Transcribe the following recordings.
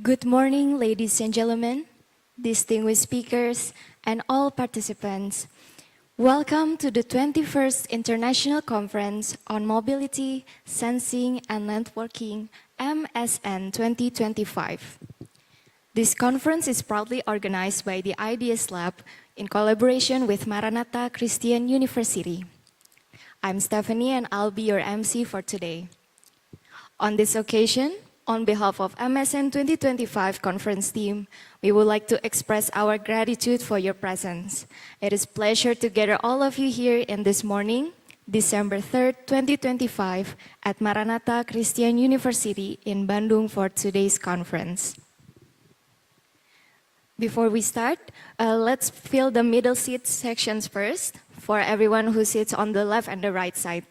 Good morning, ladies and gentlemen, distinguished speakers, and all participants. Welcome to the 21st International Conference on Mobility, Sensing, and Networking, MSN 2025. This conference is proudly organized by the IDS Lab in collaboration with Maranatha Christian University. I'm Stephanie and I'll be your MC for today. On this occasion, on behalf of MSN 2025 conference team, we would like to express our gratitude for your presence. It is a pleasure to gather all of you here in this morning, December 3rd, 2025, at Maranatha Christian University in Bandung for today's conference. Before we start, let's fill the middle seat sections first for everyone who sits on the left and the right side.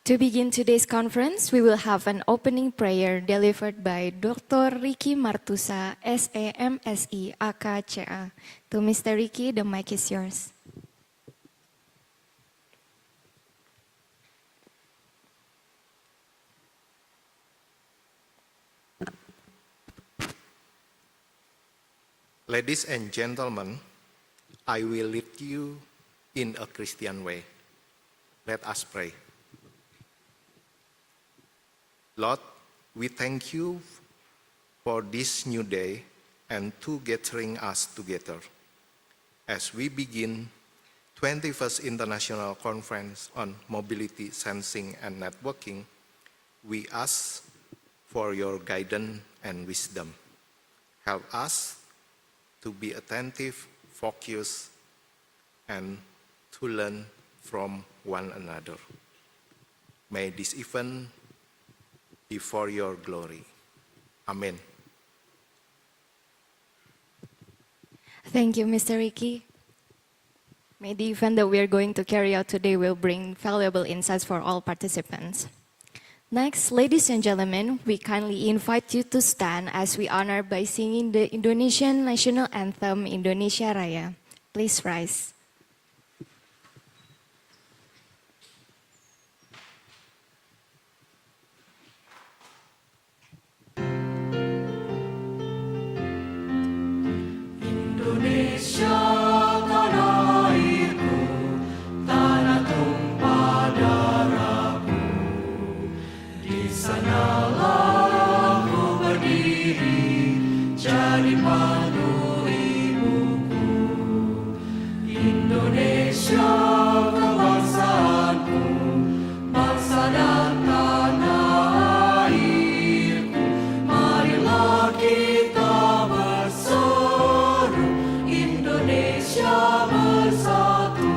To begin today's conference, we will have an opening prayer delivered by Dr. Ricky Martusa, SAMSI, AKCA. To Mr. Ricky, the mic is yours. Ladies and gentlemen, I will lead you in a Christian way. Let us pray. Lord, we thank you for this new day and to gathering us together. As we begin 21st International Conference on Mobility, Sensing, and Networking, we ask for your guidance and wisdom. Help us to be attentive, focused, and to learn from one another. May this event be for your glory. Amen. Thank you, Mr. Ricky. May the event that we are going to carry out today will bring valuable insights for all participants. Next, ladies and gentlemen, we kindly invite you to stand as we honor by singing the Indonesian National Anthem, Indonesia Raya. Please rise. Indonesia tanah airku, tanah tumpah darahku. Di sanalah ku berdiri, jadi pandu ibuku. Indonesia kebangsaanku, bangsa dan tanah airku. Marilah kita berseru, Indonesia bersatu.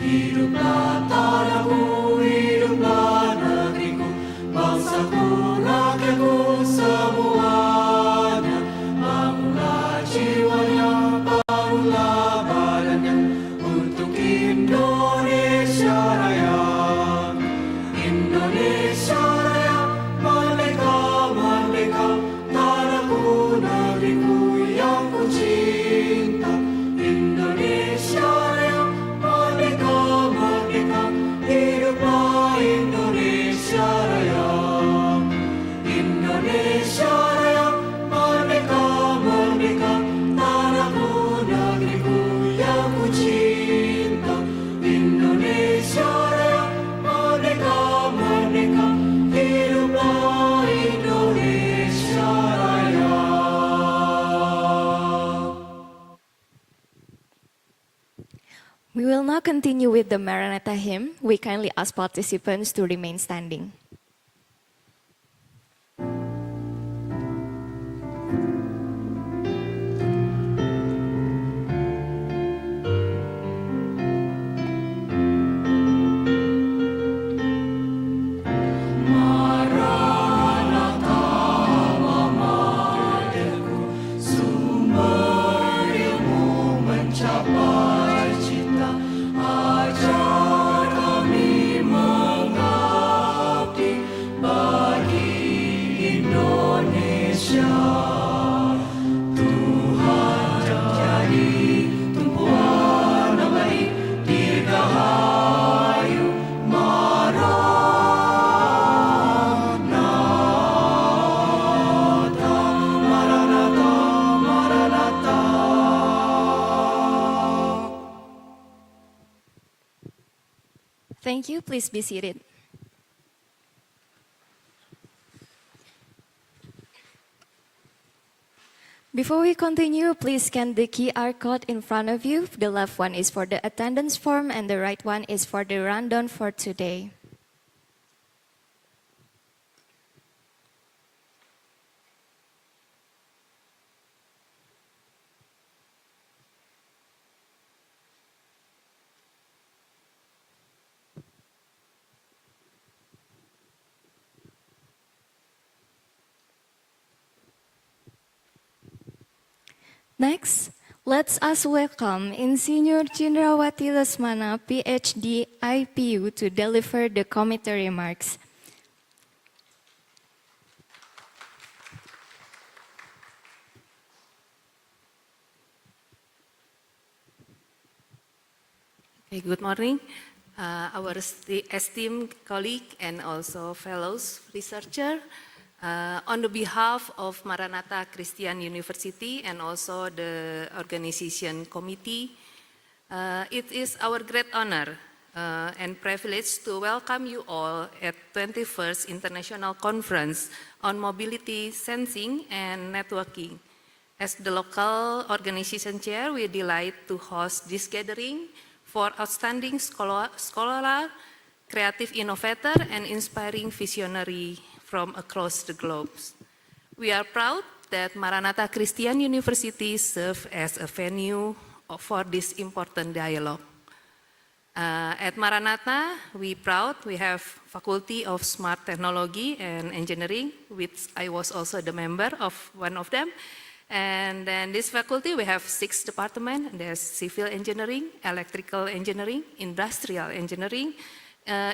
Hiduplah tanahku, hiduplah negeriku, bangsaku, rakyatku semuanya. Bangunlah jiwanya, bangunlah badannya untuk Indonesia Raya. Indonesia Raya, merdeka, merdeka, tanahku, negeriku yang ku cinta. Indonesia Raya, merdeka, merdeka, hiduplah Indonesia Raya. Indonesia Raya, merdeka, merdeka, tanahku, negeriku yang ku cinta. Indonesia Raya, merdeka, merdeka, hiduplah Indonesia Raya. We will now continue with the Maranatha hymn. We kindly ask participants to remain standing. Maranatha, Mamaku, sumber ilmu mencapai cita. Ajar kami mengabdi Thank you. Please be seated. Before we continue, please scan the QR code in front of you. The left one is for the attendance form and the right one is for the rundown for today. Next, let's us welcome Insinyur Cindrawati Lesmana, PhD, IPU, to deliver the committee remarks. Okay, good morning, our esteemed colleague and also fellows researcher. On the behalf of Maranatha Christian University and also the organization committee, it is our great honor and privilege to welcome you all at 21st International Conference on Mobility, Sensing and Networking. As the local organization chair, we delight to host this gathering for outstanding scholar, creative innovator, and inspiring visionary from across the globe. We are proud that Maranatha Christian University serves as a venue for this important dialogue. At Maranatha, we have Faculty of Smart Technology and Engineering, which I was also the member of one of them. And then this faculty, we have 6 departments. There's Civil Engineering, Electrical Engineering, Industrial Engineering,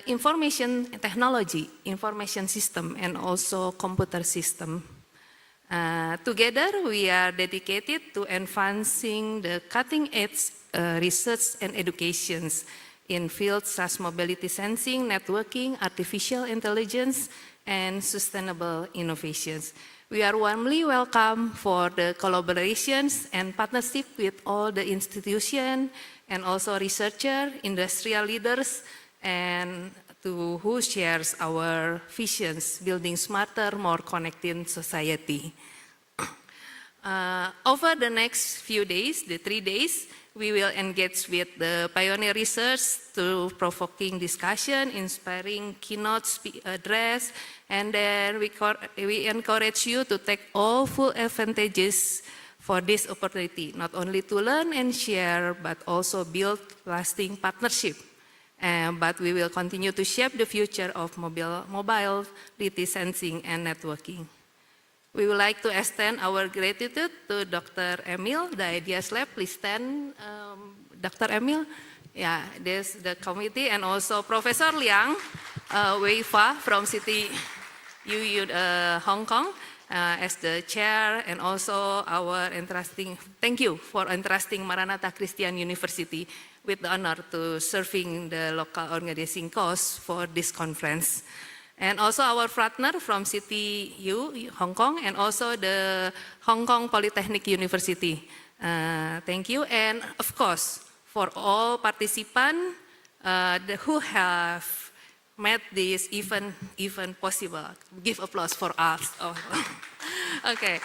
Information Technology, Information System, and also Computer System. Together, we are dedicated to advancing the cutting-edge research and educations in fields such as mobility sensing, networking, artificial intelligence, and sustainable innovations. We are warmly welcome for the collaborations and partnership with all the institutions and also researchers, industrial leaders, and to who shares our visions, building smarter, more connected society. Over the next few days, the 3 days, we will engage with the pioneer research through provoking discussion, inspiring keynote address, and then we encourage you to take all full advantages for this opportunity, not only to learn and share, but also build lasting partnership. But we will continue to shape the future of mobility sensing and networking. We would like to extend our gratitude to Dr. Emil, the Ideas Lab. Please stand, Dr. Emil. Yeah, this the committee, and also Professor Liang Wei Fa from City UU Hong Kong as the chair, and also thank you for entrusting Maranatha Christian University with the honor to serving the local organizing cause for this conference. And also our partner from City U, Hong Kong, and also the Hong Kong Polytechnic University. Thank you. And of course, for all participants who have made this even possible. Give applause for us. Oh. Okay.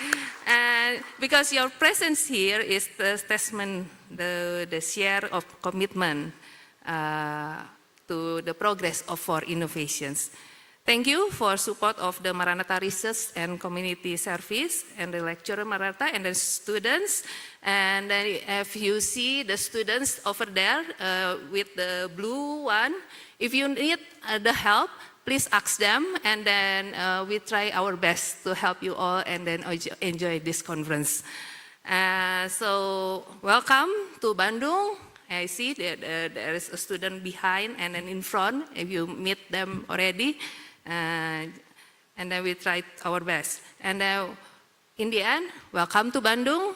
And because your presence here is the testament, the share of commitment to the progress of our innovations. Thank you for support of the Maranatha Research and Community Service and the lecturer Maranatha and the students. And then if you see the students over there with the blue one, if you need the help, please ask them, and then we try our best to help you all and then enjoy this conference. So welcome to Bandung. I see that there is a student behind and then in front, if you meet them already. And then we tried our best. And in the end, welcome to Bandung,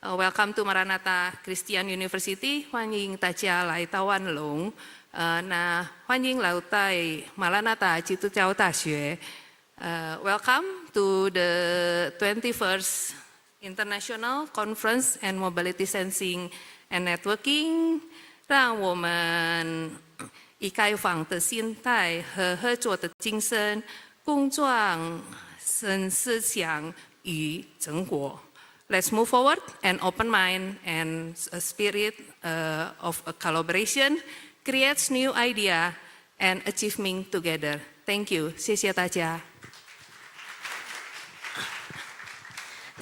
welcome to Maranatha Christian University. Hoan nghênh ta cha lại Taiwan Long, na hoan nghênh lại tại Maranatha Chi Tu Chao Ta Xue. Welcome to the 21st International Conference on Mobility Sensing and Networking. 让我们以开放的心态和合作的精神，共创新思想与成果。Let's move forward and open mind and a spirit of a collaboration creates new idea and achievement together. Thank you. 谢谢大家。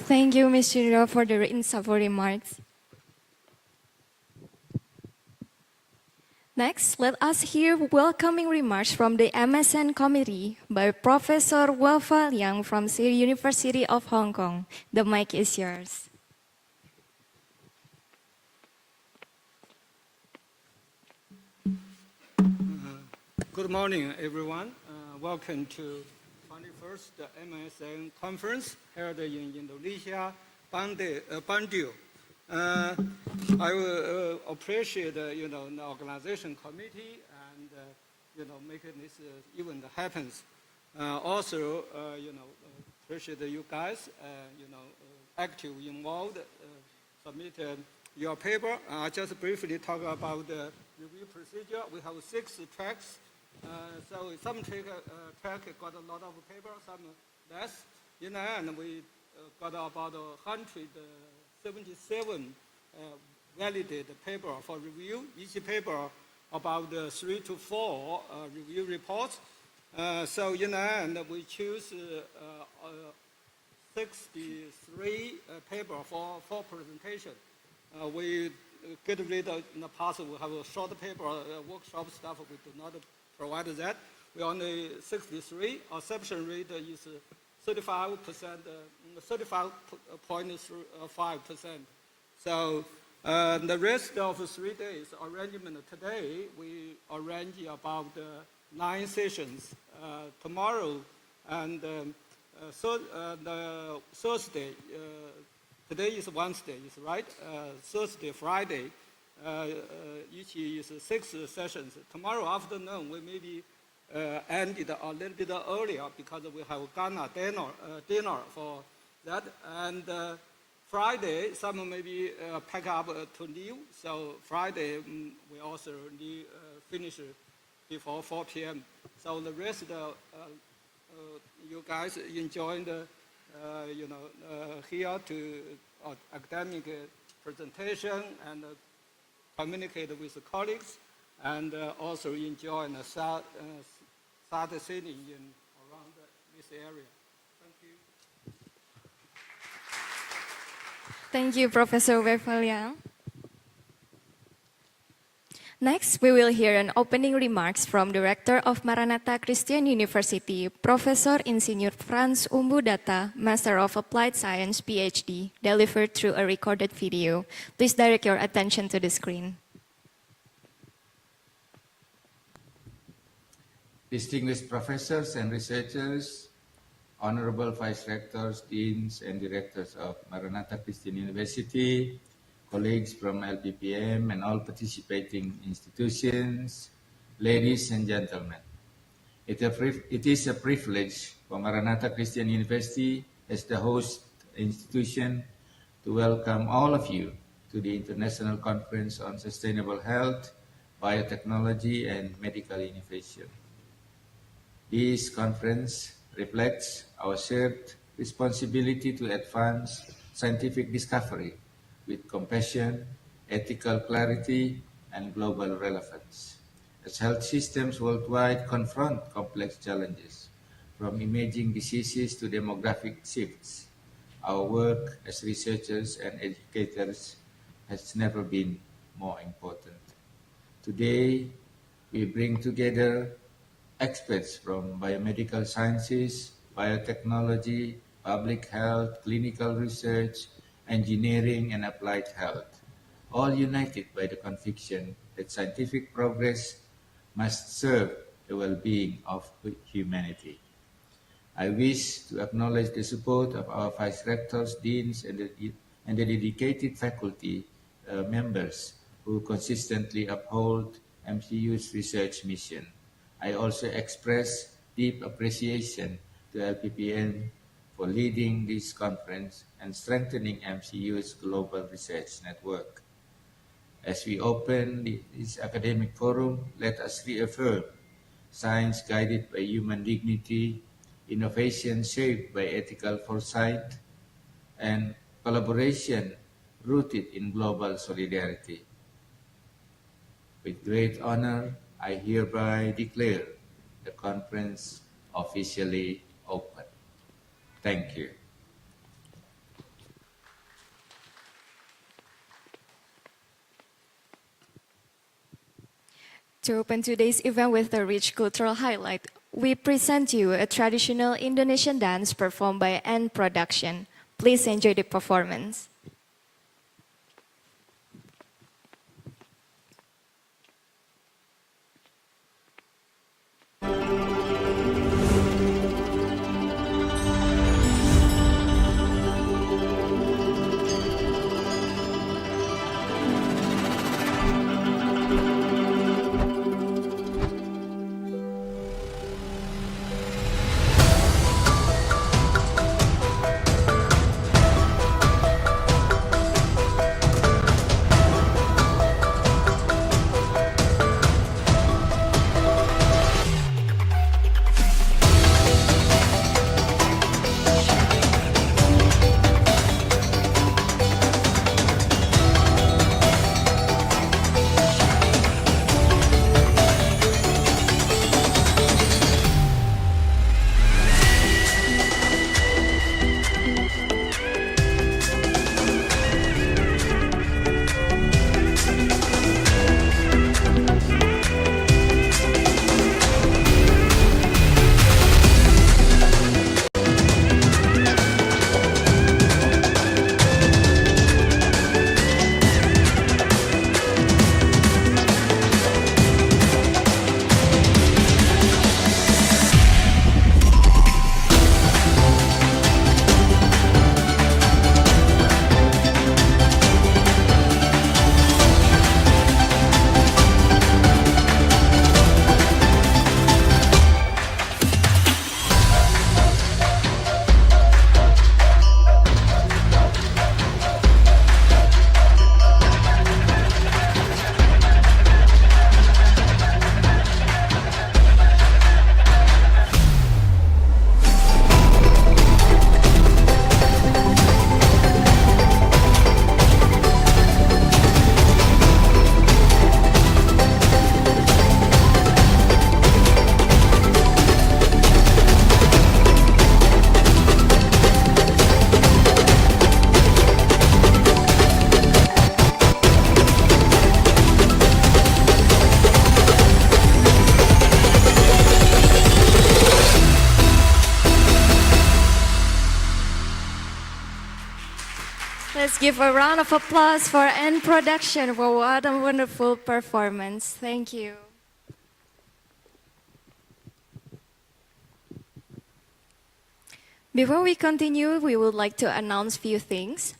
Thank you, Ms. Chinro, for the insightful remarks. Next, let us hear welcoming remarks from the MSN Committee by Professor Wefa Liang from City University of Hong Kong. The mic is yours. Good morning, everyone. Welcome to 21st MSN conference held in Indonesia, Bandung. I will appreciate, the organization committee and, making this event happens. Also, appreciate you guys, active, involved, submit your paper. I just briefly talk about the review procedure. We have 6 tracks. So some track got a lot of paper, some less. In the end, we got about 177 validated paper for review. Each paper about 3 to 4 review reports. So in the end, we choose 63 paper for presentation. We get rid of, in the past, we have a short paper, workshop stuff, we do not provide that. We only 63. Acceptance rate is 35%, 35.5%. So the rest of 3 days arrangement today, we arrange about 9 sessions. Tomorrow and the Thursday, today is Wednesday, is right? Thursday, Friday, each is 6 sessions. Tomorrow afternoon, we maybe ended a little bit earlier because we have Ghana dinner for that. And Friday, some maybe pack up to leave. So Friday, we also leave, finish before 4 p.m. So the rest, you guys enjoy the, here to academic presentation and communicate with the colleagues, and also enjoy the start sitting in around this area. Thank you. Thank you, Professor Wefa Liang. Next, we will hear an opening remarks from Director of Maranatha Christian University, Professor Insinyur Franz Umbudata, Master of Applied Science, PhD, delivered through a recorded video. Please direct your attention to the screen. Distinguished professors and researchers, honorable vice rectors, deans, and directors of Maranatha Christian University, colleagues from LPPM and all participating institutions, ladies and gentlemen. It is a privilege for Maranatha Christian University as the host institution to welcome all of you to the International Conference on Sustainable Health, Biotechnology and Medical Innovation. This conference reflects our shared responsibility to advance scientific discovery with compassion, ethical clarity, and global relevance. As health systems worldwide confront complex challenges, from emerging diseases to demographic shifts, our work as researchers and educators has never been more important. Today, we bring together experts from biomedical sciences, biotechnology, public health, clinical research, engineering, and applied health, all united by the conviction that scientific progress must serve the well-being of humanity. I wish to acknowledge the support of our vice rectors, deans, and the dedicated faculty members who consistently uphold MCU's research mission. I also express deep appreciation to LPPM for leading this conference and strengthening MCU's global research network. As we open this academic forum, let us reaffirm science guided by human dignity, innovation shaped by ethical foresight, and collaboration rooted in global solidarity. With great honor, I hereby declare the conference officially open. Thank you. To open today's event with a rich cultural highlight, we present you a traditional Indonesian dance performed by N Production. Please enjoy the performance. Let's give a round of applause for N Production for what a wonderful performance. Thank you. Before we continue, we would like to announce a few things.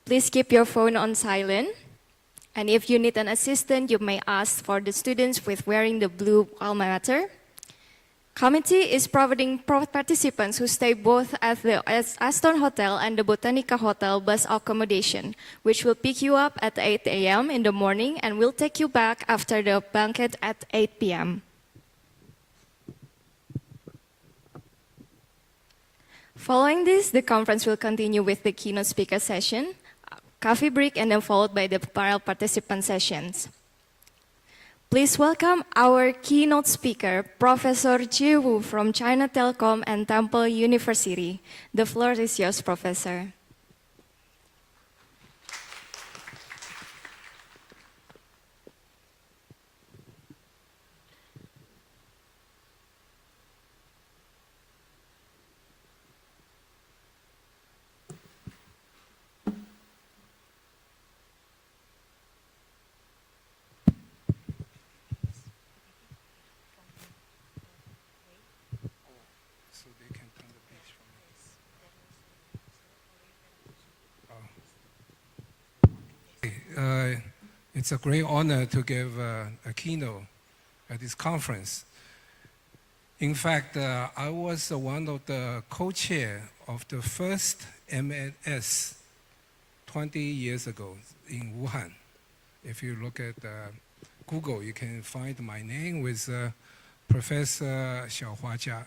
Please keep your phone on silent. And if you need an assistant, you may ask for the students with wearing the blue alma mater. Committee is providing participants who stay both at the Aston Hotel and the Botanica Hotel bus accommodation, which will pick you up at 8 a.m. in the morning and will take you back after the banquet at 8 p.m. Following this, the conference will continue with the keynote speaker session, coffee break, and then followed by the panel participant sessions. Please welcome our keynote speaker, Professor Jie Wu from China Telecom and Temple University. The floor is yours, Professor. It's a great honor to give a keynote at this conference. In fact, I was one of the co-chair of the first MNS 20 years ago in Wuhan. If you look at Google, you can find my name with Professor Xiaohua Jia.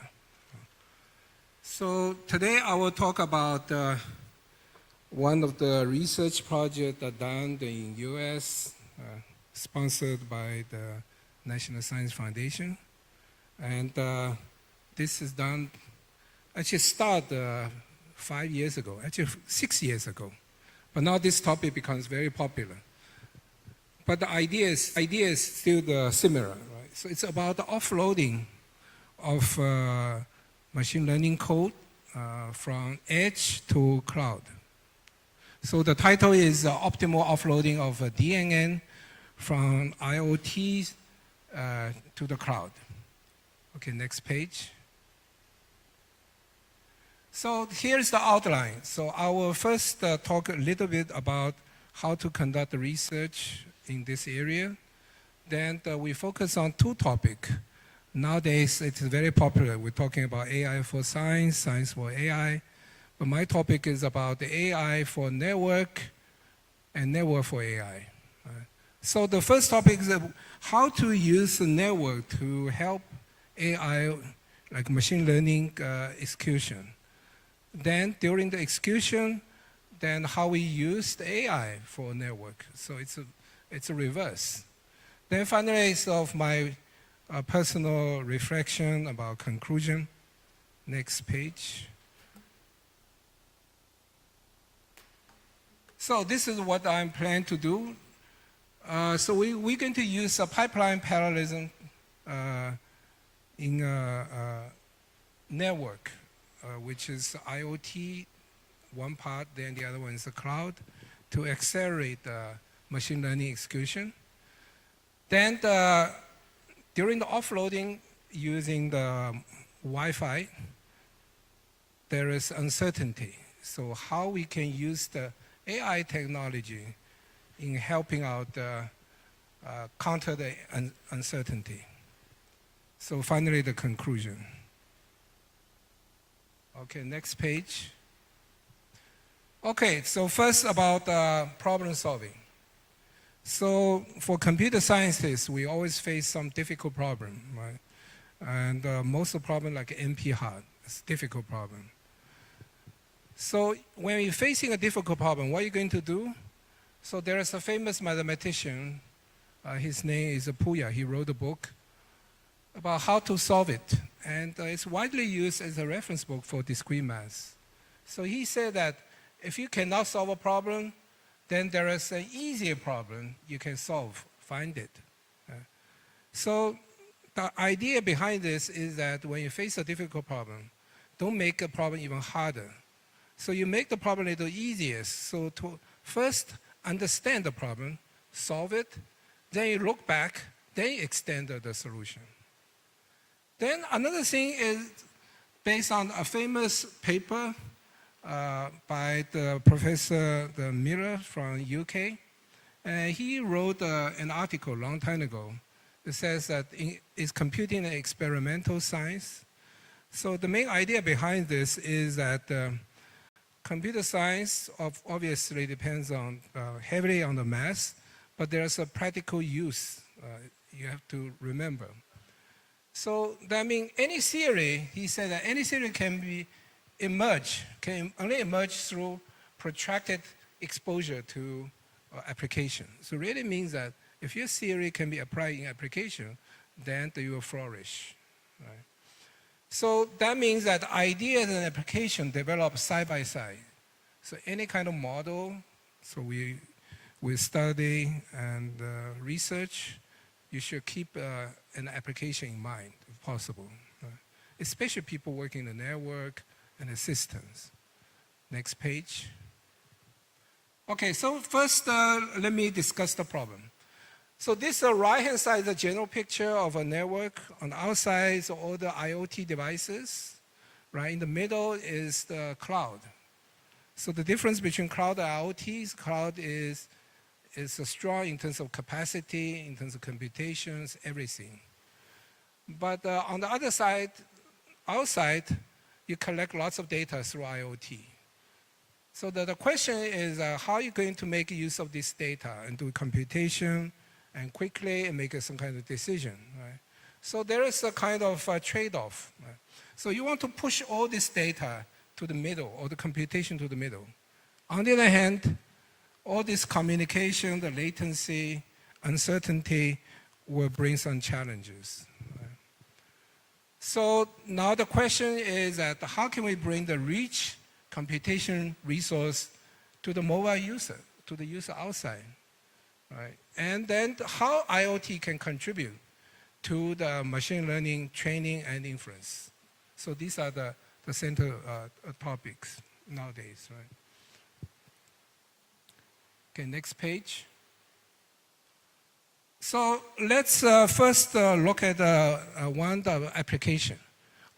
So today I will talk about one of the research projects done in US, sponsored by the National Science Foundation. And this is done, actually started 5 years ago, actually 6 years ago. But now this topic becomes very popular. But the idea is still similar, right? So it's about the offloading of machine learning code from edge to cloud. So the title is Optimal Offloading of DNN from IoT to the cloud. Okay, next page. So here's the outline. So I will first talk a little bit about how to conduct the research in this area. Then we focus on two topics. Nowadays, it's very popular. We're talking about AI for science, science for AI. But my topic is about the AI for network and network for AI. So the first topic is how to use the network to help AI, like machine learning execution. Then during the execution, then how we use the AI for network. So it's a reverse. Then finally, so of my personal reflection about conclusion. Next page. So this is what I'm planning to do. So we're going to use a pipeline parallelism in a network, which is IoT, one part, then the other one is the cloud, to accelerate machine learning execution. Then during the offloading using the Wi-Fi, there is uncertainty. So how we can use the AI technology in helping out counter the uncertainty. So finally, the conclusion. Okay, next page. Okay, so first about problem solving. So for computer scientists, we always face some difficult problem, right? And most of the problem like NP-hard, it's a difficult problem. So when you're facing a difficult problem, what are you going to do? So there is a famous mathematician, his name is Puya. He wrote a book about how to solve it. And it's widely used as a reference book for discrete math. So he said that if you cannot solve a problem, then there is an easier problem you can solve, find it. So the idea behind this is that when you face a difficult problem, don't make a problem even harder. So you make the problem a little easier. So to first understand the problem, solve it, then you look back, then you extend the solution. Then another thing is based on a famous paper by the Professor Miller from UK. He wrote an article a long time ago that says that it's computing and experimental science. So the main idea behind this is that computer science obviously depends on heavily on the math, but there's a practical use you have to remember. So that means any theory, he said that any theory can only emerge through protracted exposure to application. So really means that if your theory can be applied in application, then you will flourish. Right? So that means that ideas and application develop side by side. So any kind of model, so we study and research, you should keep an application in mind if possible. Right? Especially people working in the network and the systems. Next page. Okay, so first let me discuss the problem. So this right-hand side is a general picture of a network. On the outside is all the IoT devices. Right in the middle is the cloud. So the difference between cloud and IoT is cloud is strong in terms of capacity, in terms of computations, everything. But on the other side, outside, you collect lots of data through IoT. So the question is how are you going to make use of this data and do computation and quickly and make some kind of decision, right? So there is a kind of trade-off. Right? So you want to push all this data to the middle or the computation to the middle. On the other hand, all this communication, the latency, uncertainty will bring some challenges. Right? So now the question is that how can we bring the rich computation resource to the mobile user, to the user outside, right? And then how IoT can contribute to the machine learning training and inference. So these are the center topics nowadays, right? Okay, next page. So let's first look at one application.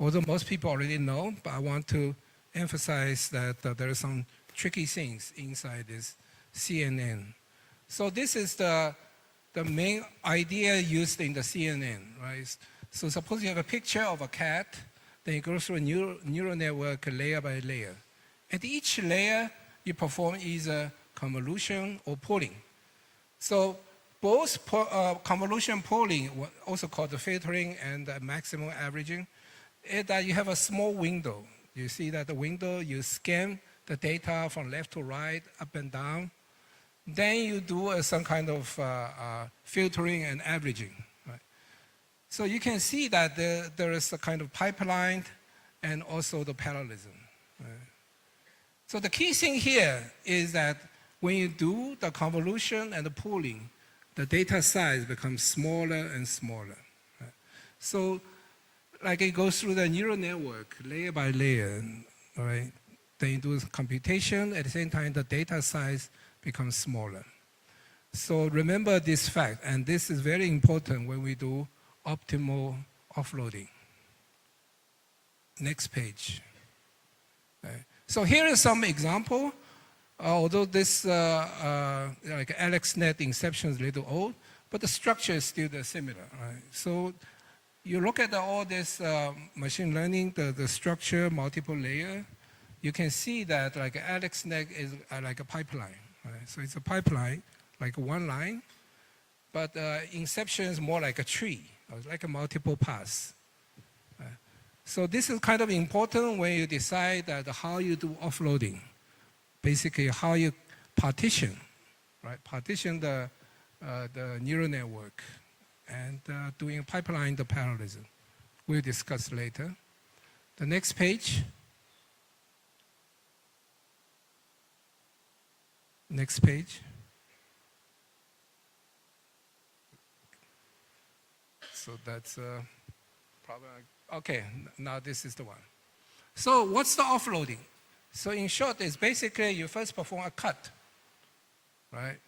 Although most people already know, but I want to emphasize that there are some tricky things inside this CNN. So this is the main idea used in the CNN, right? So suppose you have a picture of a cat, then you go through a neural network layer by layer. At each layer, you perform either convolution or pooling. So both convolution pooling, also called the filtering and the maximum averaging, is that you have a small window. You see that the window, you scan the data from left to right, up and down. Then you do some kind of filtering and averaging. Right? So you can see that there is a kind of pipeline and also the parallelism. Right? So the key thing here is that when you do the convolution and the pooling, the data size becomes smaller and smaller. Right? So like it goes through the neural network layer by layer, right? Then you do computation, at the same time the data size becomes smaller. So remember this fact, and this is very important when we do optimal offloading. Next page. Right. So here is some example. Although this like AlexNet Inception is a little old, but the structure is still similar. Right? So you look at all this machine learning, the structure, multiple layer, you can see that like AlexNet is like a pipeline. Right? So it's a pipeline, like one line, but Inception is more like a tree, like a multiple paths. Right? So this is kind of important when you decide that how you do offloading. Basically, how you partition, right? Partition the neural network and doing pipeline the parallelism. We'll discuss later. The next page. Next page. So that's probably, okay, now this is the one. So what's the offloading? So in short, it's basically you first perform a cut, right?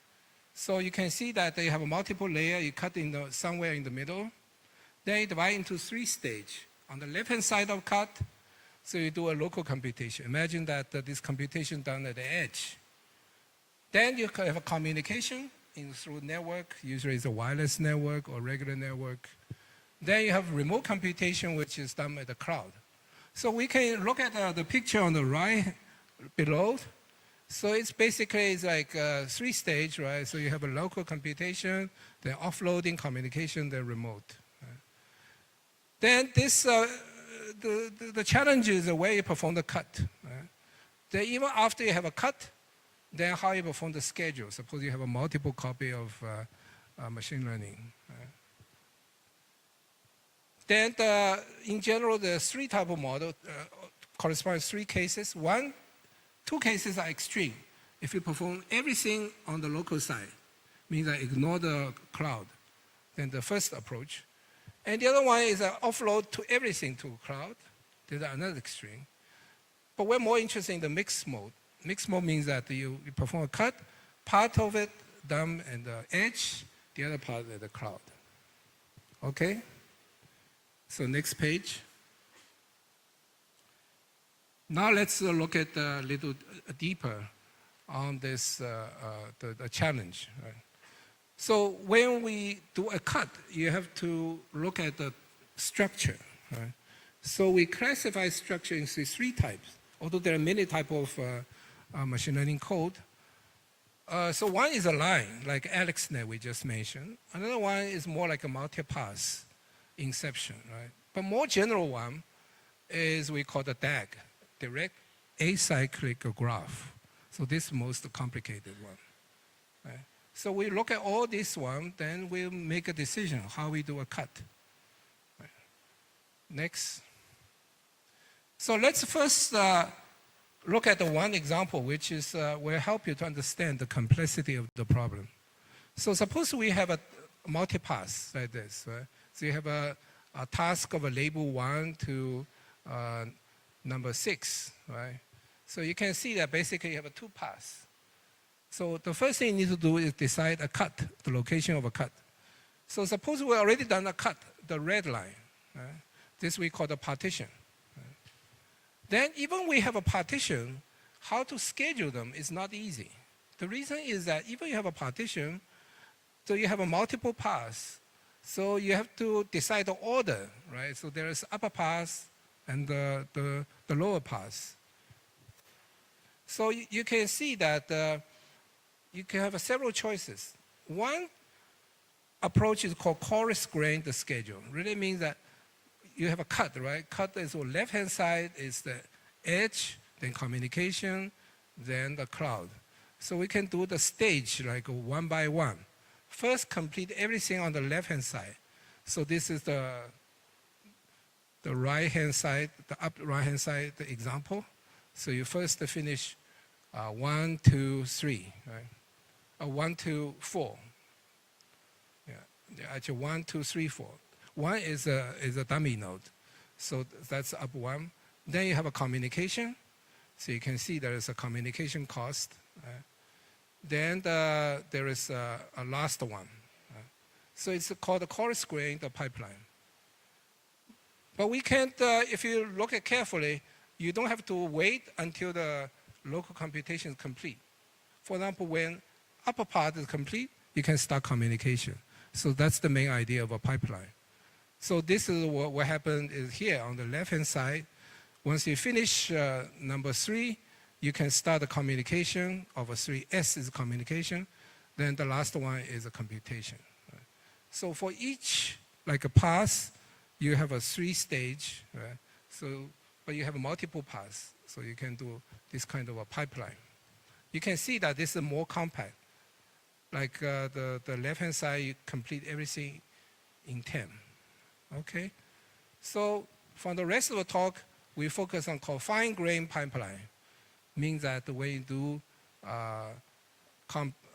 So you can see that you have a multiple layer, you cut somewhere in the middle. Then you divide into 3 stages. On the left-hand side of cut, so you do a local computation. Imagine that this computation done at the edge. Then you have a communication through network, usually it's a wireless network or regular network. Then you have remote computation, which is done at the cloud. So we can look at the picture on the right below. So it's basically like 3 stages, right? So you have a local computation, then offloading, communication, then remote. Right? Then this, the challenge is the way you perform the cut. Right? Then even after you have a cut, then how you perform the schedule. Suppose you have a multiple copy of machine learning. Right? Then in general, the 3 type of model corresponds to 3 cases. 2 cases are extreme. If you perform everything on the local side, means I ignore the cloud, then the first approach. And the other one is offload to everything to cloud. There's another extreme. But we're more interested in the mixed mode. Mixed mode means that you perform a cut, part of it done at the edge, the other part at the cloud. Okay? So next page. Now let's look at a little deeper on this the challenge. Right? So when we do a cut, you have to look at the structure. Right? So we classify structure into 3 types, although there are many types of machine learning code. So one is a line, like AlexNet we just mentioned. Another one is more like a multi-pass inception, right? But more general one is we call the DAG, direct acyclic graph. So this is most complicated one. Right? So we look at all this one, then we'll make a decision how we do a cut. Right. Next. So let's first look at the one example, which is will help you to understand the complexity of the problem. So suppose we have a multi-pass like this, right? So you have a task of a label 1 to number 6, right? So you can see that basically you have a 2 pass. So the first thing you need to do is decide a cut, the location of a cut. So suppose we already done a cut, the red line. Right? This we call the partition. Right? Then even we have a partition, how to schedule them is not easy. The reason is that even you have a partition, so you have a multiple pass, so you have to decide the order, right? So there is upper pass and the lower pass. So you can see that you can have several choices. One approach is called chorus-grained schedule. Really means that you have a cut, right? Cut is on left-hand side is the edge, then communication, then the cloud. So we can do the stage like one by one. First, complete everything on the left-hand side. So this is the right-hand side, the up right-hand side, the example. So you first finish 1, 2, 3, right? 1, 2, 4. Yeah, actually 1, 2, 3, 4. 1 is a dummy node. So that's up 1. Then you have a communication. So you can see there is a communication cost. Then there is a last one. So it's called a chorus-grained pipeline. But we can't, if you look at carefully, you don't have to wait until the local computation is complete. For example, when upper part is complete, you can start communication. So that's the main idea of a pipeline. So this is what happened is here on the left-hand side. Once you finish number 3, you can start the communication of a 3. S is communication. Then the last one is a computation. Right? So for each, like a pass, you have a 3-stage, right? So, but you have a multiple pass. So you can do this kind of a pipeline. You can see that this is more compact. Like the left-hand side, you complete everything in 10. Okay? So from the rest of the talk, we focus on called fine-grained pipeline. Means that when you do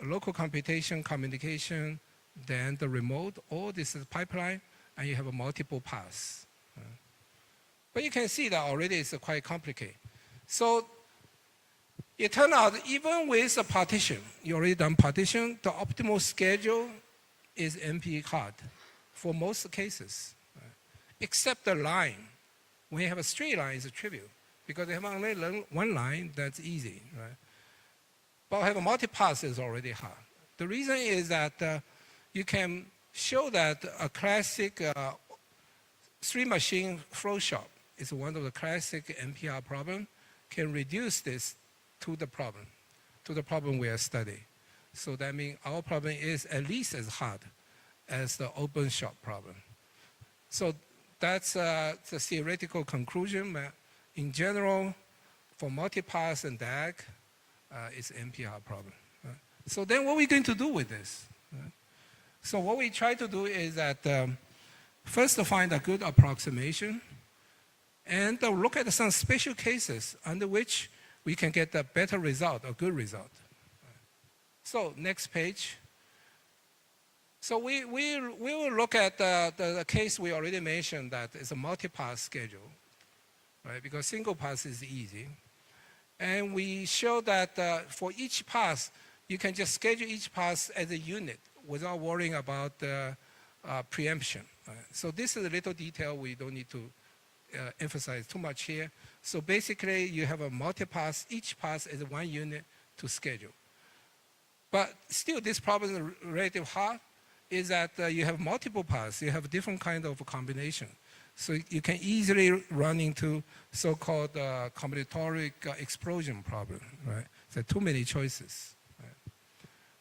local computation, communication, then the remote, all this is pipeline, and you have a multiple pass. But you can see that already it's quite complicated. So it turned out even with a partition, you already done partition, the optimal schedule is NP hard for most cases, right? Except the line. When you have a straight line, it's trivial. Because they have only one line, that's easy, right? But have a multi-pass is already hard. The reason is that you can show that a classic 3-machine flow chart is one of the classic NPR problem, can reduce this to the problem we are studying. So that means our problem is at least as hard as the open shot problem. So that's the theoretical conclusion. In general, for multi-pass and DAG, it's NPR problem. So then what are we going to do with this? So what we try to do is that first to find a good approximation and look at some special cases under which we can get a better result, a good result. So next page. So we will look at the case we already mentioned that is a multi-pass schedule. Right? Because single pass is easy. And we show that for each pass, you can just schedule each pass as a unit without worrying about preemption. Right? So this is a little detail we don't need to emphasize too much here. So basically, you have a multi-pass. Each pass is 1 unit to schedule. But still, this problem is relatively hard, is that you have multiple paths. You have different kind of combination. So you can easily run into so-called combinatoric explosion problem, right? There are too many choices. Right?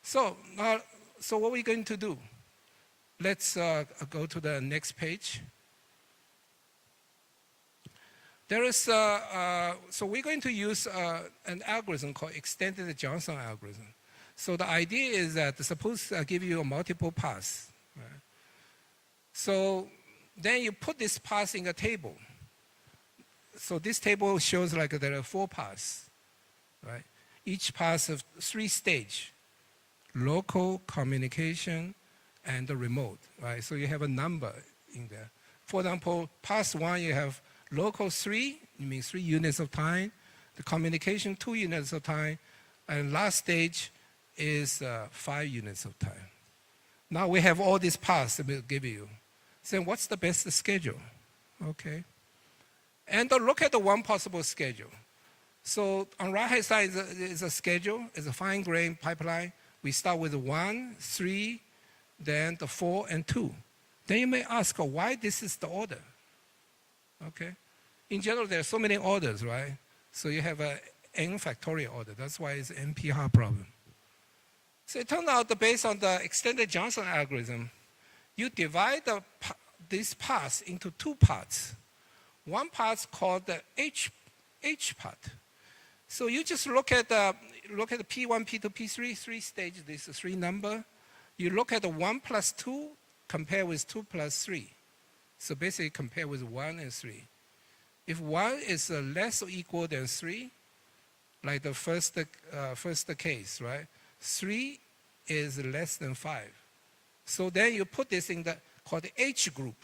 So now, so what are we going to do? Let's go to the next page. There is, so we're going to use an algorithm called extended Johnson algorithm. So the idea is that suppose I give you a multiple paths. Right? So then you put this path in a table. So this table shows like there are 4 paths, right? Each path of 3 stages: local, communication, and the remote, right? So you have a number in there. For example, path 1, you have local 3, it means 3 units of time. The communication, 2 units of time. And last stage is 5 units of time. Now we have all these paths that we'll give you. So what's the best schedule? Okay. And look at the one possible schedule. So on right hand side is a schedule, it's a fine grained pipeline. We start with 1, 3, then the 4 and 2. Then you may ask why this is the order. Okay. In general, there are so many orders, right? So you have a n factorial order. That's why it's an NP-hard problem. So it turned out that based on the extended Johnson algorithm, you divide this path into 2 parts. One part called the H part. So you just look at the P1, P2, P3, 3 stages, this is 3 number. You look at the 1 plus 2, compare with 2 plus 3. So basically compare with 1 and 3. If 1 is less or equal than 3, like the first case, right? 3 is less than 5. So then you put this in the called the H group.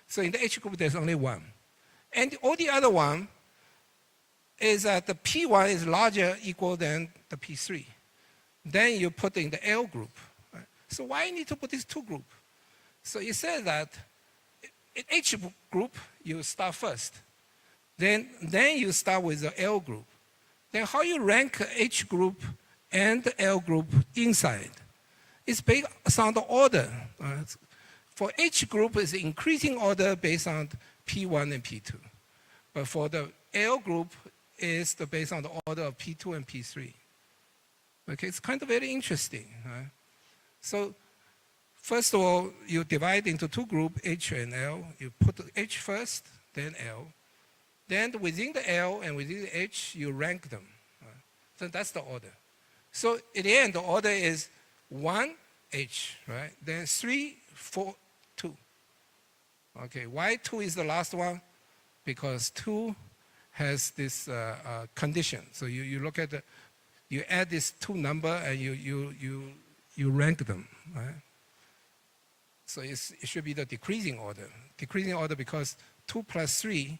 So in the H group, there's only 1. And all the other one is that the P1 is larger equal than the P3. Then you put in the L group. Right? So why you need to put these 2 groups? So it says that in H group, you start first. Then you start with the L group. Then how you rank H group and the L group inside? It's based on the order. For H group, it's increasing order based on P1 and P2. But for the L group, it's based on the order of P2 and P3. Okay, it's kind of very interesting. Right? So first of all, you divide into 2 groups, H and L. You put H first, then L. Then within the L and within the H, you rank them. Right? So that's the order. So in the end, the order is 1, H, right? Then 3, 4, 2. Okay, why 2 is the last one? Because 2 has this condition. So you look at you add these 2 numbers and you rank them, right? So it should be the decreasing order. Decreasing order because 2 plus 3,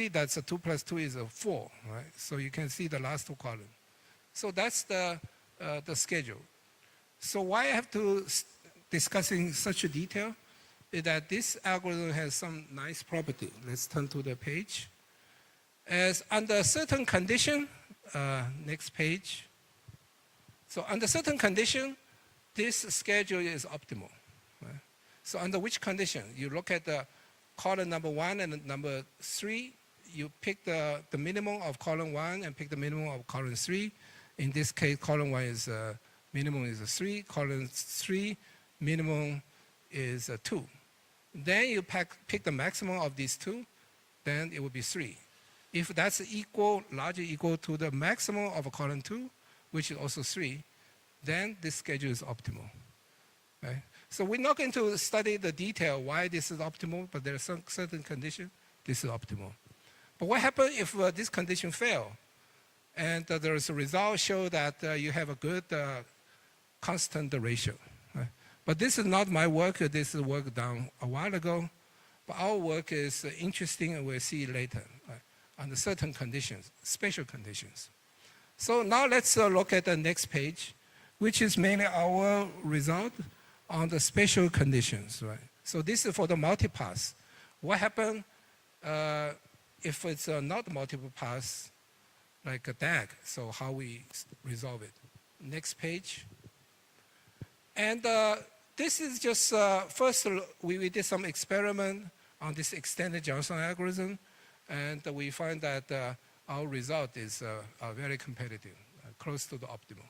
that's a 2 plus 2 is a 4, right? So you can see the last 2 columns. So that's the schedule. So why I have to discuss in such a detail is that this algorithm has some nice property. Let's turn to the page. As under certain condition, next page. So under certain condition, this schedule is optimal. Right? So under which condition? You look at the column number 1 and number 3. You pick the minimum of column 1 and pick the minimum of column 3. In this case, column 1 is minimum is 3. Column 3 minimum is 2. Then you pick the maximum of these 2. Then it will be 3. If that's equal, largely equal to the maximum of column 2, which is also 3, then this schedule is optimal. Right? So we're not going to study the detail why this is optimal, but there are some certain conditions this is optimal. But what happens if this condition fail? And there is a result show that you have a good constant ratio. Right? But this is not my work. This is work done a while ago. But our work is interesting, and we'll see later. Right? Under certain conditions, special conditions. So now let's look at the next page, which is mainly our result on the special conditions. Right? So this is for the multipass. What happens if it's not multiple pass, like a DAG? So how we resolve it. Next page. And this is just, first we did some experiment on this extended Johnson algorithm. And we find that our result is very competitive, close to the optimal.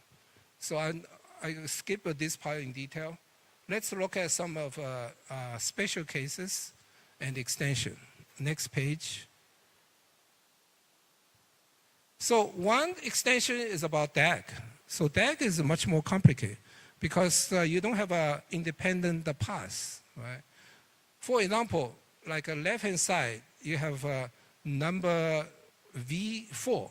So I skip this part in detail. Let's look at some of special cases and extension. Next page. So one extension is about DAG. So DAG is much more complicated because you don't have an independent path, right? For example, like a left-hand side, you have a number V4.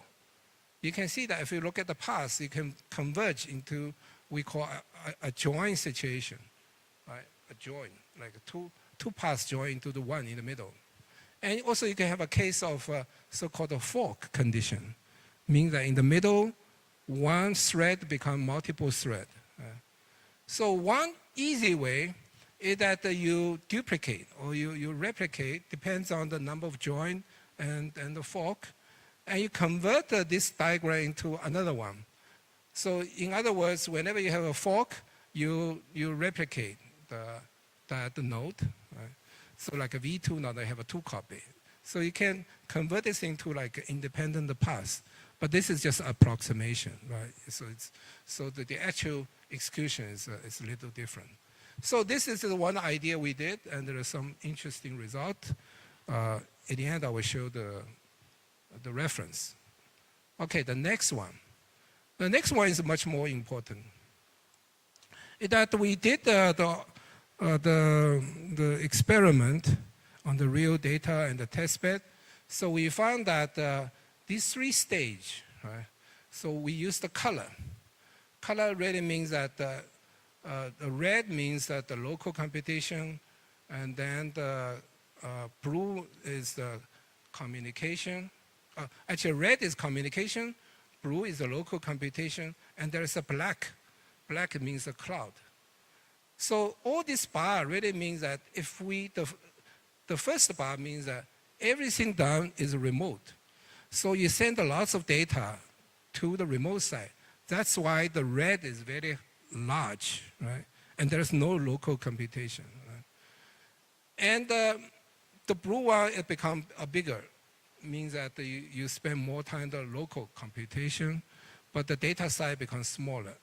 You can see that if you look at the path, you can converge into we call a join situation, right? A join, like two paths join into the one in the middle. And also you can have a case of so-called a fork condition, meaning that in the middle, one thread becomes multiple thread. So one easy way is that you duplicate or you replicate, depends on the number of join and the fork, and you convert this diagram into another one. So in other words, whenever you have a fork, you replicate the node. Right? So like a V2 now they have a 2 copy. So you can convert this into like an independent path. But this is just approximation, right? So the actual execution is a little different. So this is the one idea we did, and there are some interesting results. At the end, I will show the reference. Okay, the next one. The next one is much more important. Is that we did the experiment on the real data and the test bed. So we found that these 3 stages, right? So we use the color. Color really means that the red means that the local computation, and then the blue is the communication. Actually, red is communication, blue is the local computation, and there is a black. Black means a cloud. So all this bar really means that if the first bar means that everything done is remote. So you send lots of data to the remote side. That's why the red is very large, right? And there's no local computation. Right? And the blue one, it becomes bigger. Means that you spend more time on the local computation, but the data side becomes smaller.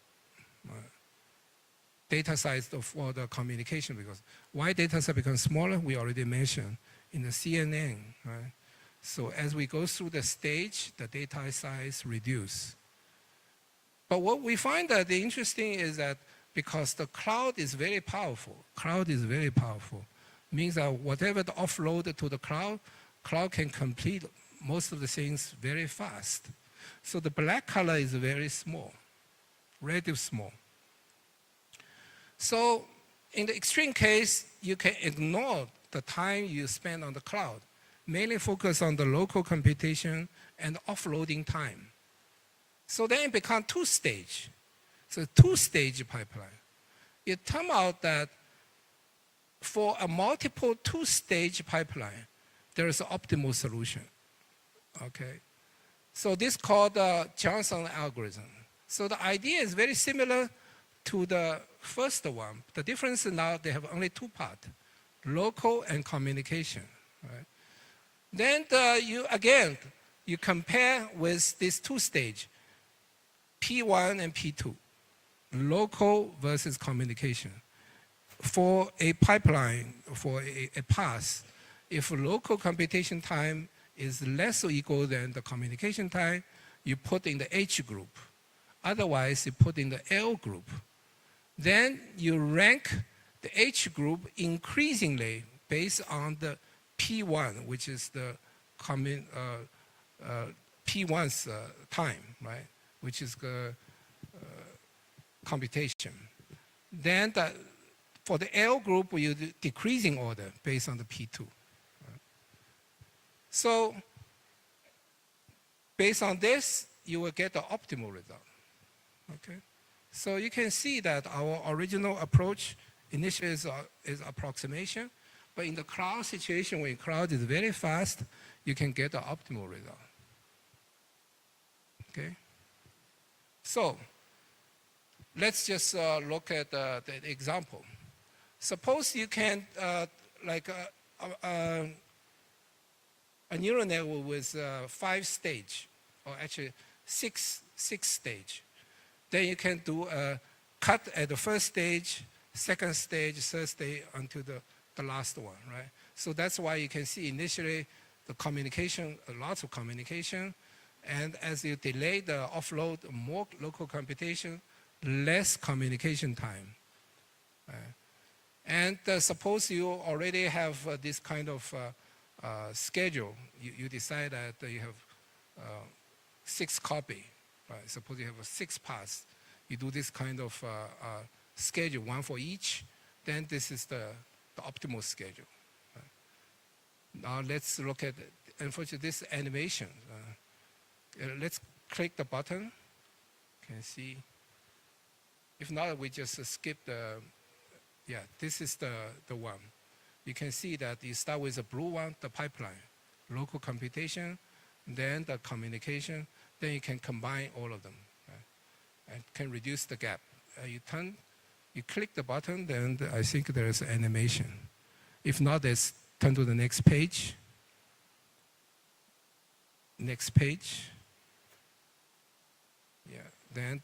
Right? Data size for the communication, because why data size becomes smaller, we already mentioned in the CNN, right? So as we go through the stage, the data size reduce. But what we find that the interesting is that because the cloud is very powerful, means that whatever the offload to the cloud can complete most of the things very fast. So the black color is very small, relatively small. So in the extreme case, you can ignore the time you spend on the cloud, mainly focus on the local computation and offloading time. So then it becomes 2-stage. So 2-stage pipeline. It turns out that for a multiple 2-stage pipeline, there is an optimal solution. Okay? So this is called the Johnson algorithm. So the idea is very similar to the first one. The difference is now they have only 2 parts, local and communication. Right? Then you compare with this 2-stage, P1 and P2, local versus communication. For a pipeline, for a path, if local computation time is less or equal than the communication time, you put in the H group. Otherwise, you put in the L group. Then you rank the H group increasingly based on the P1, which is the P1's time, right? Which is the computation. Then for the L group, you do decreasing order based on the P2. Right? So based on this, you will get the optimal result. Okay? So you can see that our original approach initially is approximation, but in the cloud situation, when cloud is very fast, you can get the optimal result. Okay? So let's just look at the example. Suppose you can, a neural network with 5 stages, or actually six stage. Then you can do a cut at the first stage, second stage, third stage, until the last one, right? So that's why you can see initially the communication, lots of communication, and as you delay the offload, more local computation, less communication time. And suppose you already have this kind of schedule. You decide that you have 6 copy, right? Suppose you have a 6 pass. You do this kind of schedule, 1 for each. Then this is the optimal schedule. Now let's look at, unfortunately, this animation. Let's click the button. Can see. If not, we just skip the. Yeah, this is the one. You can see that you start with the blue one, the pipeline, local computation, then the communication. Then you can combine all of them, right? And can reduce the gap. You click the button, then I think there is animation. If not, let's turn to the next page. Next page. Yeah, then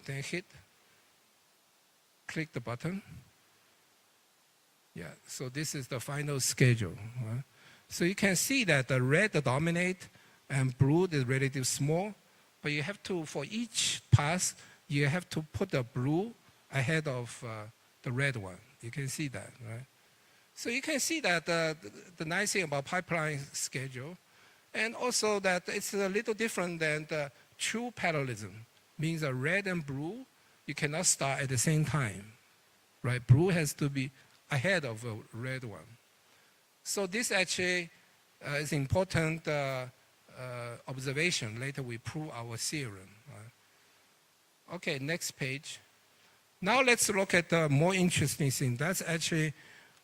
hit. Click the button. Yeah, so this is the final schedule. Right? So you can see that the red dominate and blue is relatively small, but you have to, for each pass, you have to put the blue ahead of the red one. You can see that, right? So you can see that the nice thing about pipeline schedule, and also that it's a little different than the true parallelism, means that red and blue, you cannot start at the same time, right? Blue has to be ahead of a red one. So this actually is important observation. Later we prove our theorem. Right? Okay, next page. Now let's look at the more interesting thing. That's actually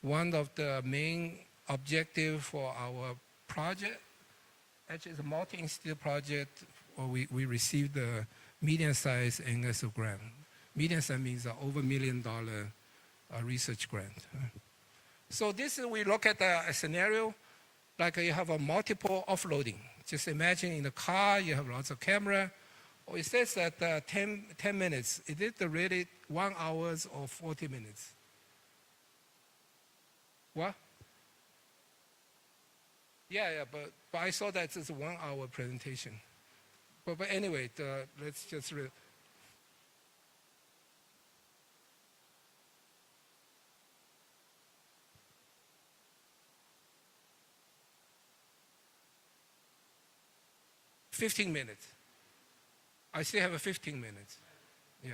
one of the main objectives for our project. Actually, it's a multi-institute project where we received the medium-sized NSF grant. Medium-sized means over $1 million research grant. So this is, we look at a scenario like you have a multiple offloading. Just imagine in the car, you have lots of camera. Or it says that 10 minutes. Is it really 1 hour or 40 minutes? What? Yeah, but I saw that it's a 1 hour presentation. But anyway, let's just read. $15 minutes. I still have 15 minutes. Yeah.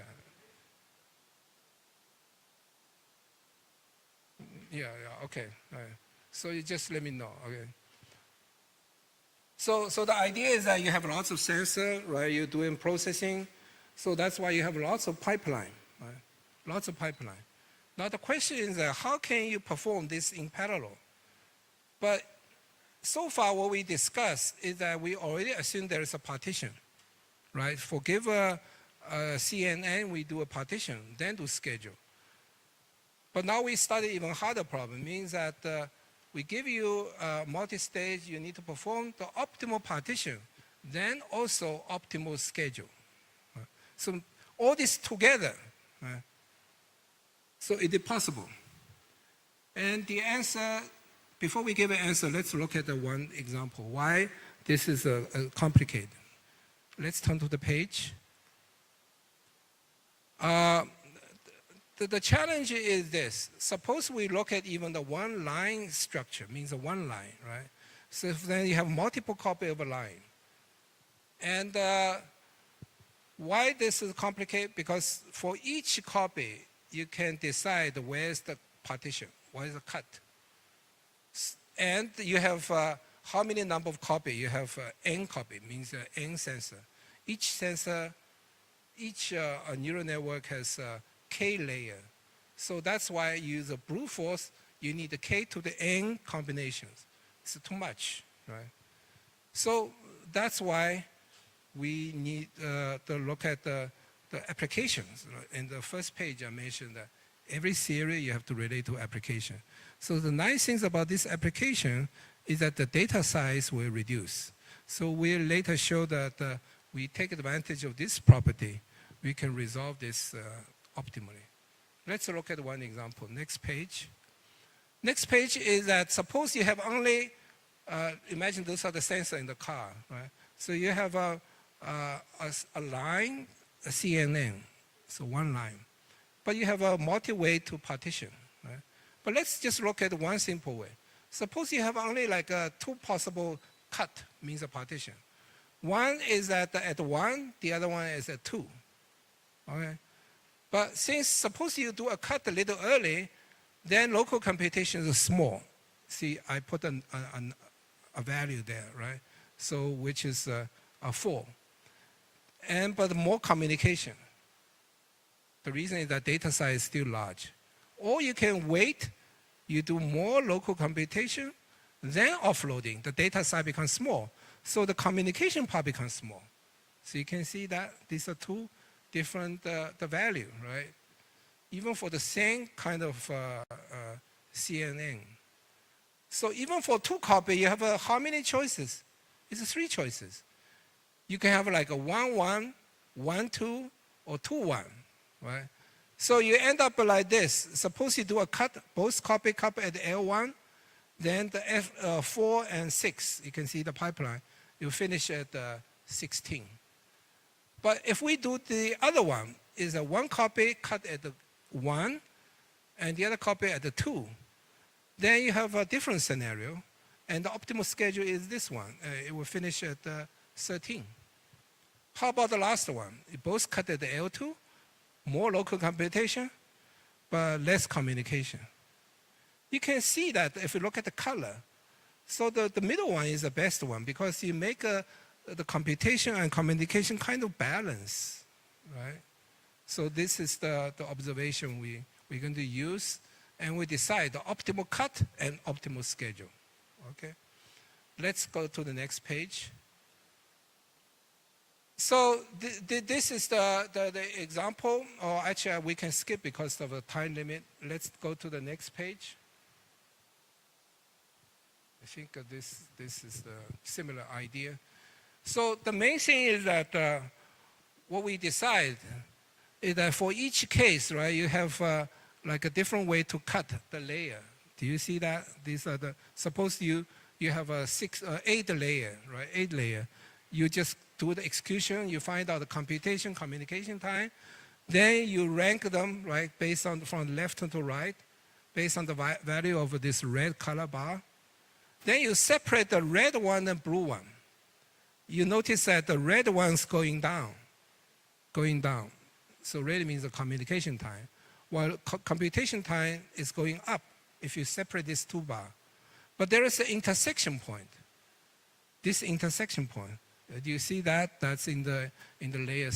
Yeah, okay. All right. So you just let me know, okay? So the idea is that you have lots of sensor, right? You're doing processing. So that's why you have lots of pipeline, right? Lots of pipeline. Now the question is how can you perform this in parallel? But so far what we discussed is that we already assume there is a partition, right? For give a CNN, we do a partition, then do schedule. But now we study even harder problem, means that we give you a multi-stage, you need to perform the optimal partition, then also optimal schedule. So all this together, so is it possible? And the answer, before we give an answer, let's look at the one example, why this is complicated. Let's turn to the page. The challenge is this. Suppose we look at even the one line structure, means a one line, right? So then you have multiple copy of a line. And why this is complicated? Because for each copy, you can decide where's the partition, where's the cut. And you have how many number of copy? You have n copy, means n sensor. Each sensor, each neural network has K layer. So that's why you use a brute force, you need the K to the N combinations. It's too much, right? So that's why we need to look at the applications. In the first page, I mentioned that every theory you have to relate to application. So the nice things about this application is that the data size will reduce. So we'll later show that we take advantage of this property, we can resolve this optimally. Let's look at one example. Next page. Next page is that suppose you have only, imagine those are the sensors in the car, right? So you have a line, a CNN, so one line. But you have a multi-way to partition, right? But let's just look at one simple way. Suppose you have only like two possible cut, means a partition. One is at 1, the other one is at 2, okay? But since suppose you do a cut a little early, then local computation is small. See, I put a value there, right? So which is a 4. But more communication. The reason is that data size is still large. Or you can wait, you do more local computation, then offloading, the data size becomes small. So the communication part becomes small. So you can see that these are two different the value, right? Even for the same kind of CNN. So even for 2 copy, you have how many choices? It's 3 choices. You can have like a 1, 1, 1, 2, or 2, 1, right? So you end up like this. Suppose you do a cut, both copy at L1, then the F4 and 6, you can see the pipeline, you finish at 16. But if we do the other one, is a 1 copy cut at the 1, and the other copy at the 2, then you have a different scenario, and the optimal schedule is this one. It will finish at 13. How about the last one? You both cut at the L2, more local computation, but less communication. You can see that if you look at the color. So the middle one is the best one because you make the computation and communication kind of balance, right? So this is the observation we're going to use, and we decide the optimal cut and optimal schedule, okay? Let's go to the next page. So this is the example, or actually we can skip because of the time limit. Let's go to the next page. I think this is the similar idea. So the main thing is that what we decide is that for each case, right, you have like a different way to cut the layer. Do you see that? These are suppose you have a 8 layer, right? 8 layer. You just do the execution, you find out the computation, communication time, then you rank them, right, based on from left to right, based on the value of this red color bar. Then you separate the red one and blue one. You notice that the red one's going down. So red means the communication time, while computation time is going up if you separate these 2 bars. But there is an intersection point. This intersection point. Do you see that? That's in the layer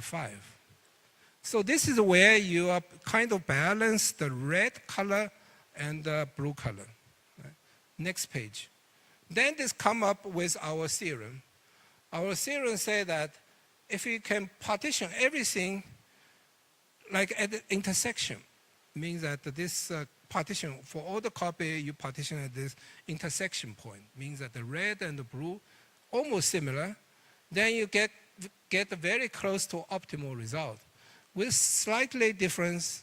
5. So this is where you are kind of balance the red color and the blue color. Right? Next page. Then this come up with our theorem. Our theorem says that if you can partition everything like at the intersection, means that this partition for all the copy you partition at this intersection point, means that the red and the blue almost similar, then you get very close to optimal result with slightly difference,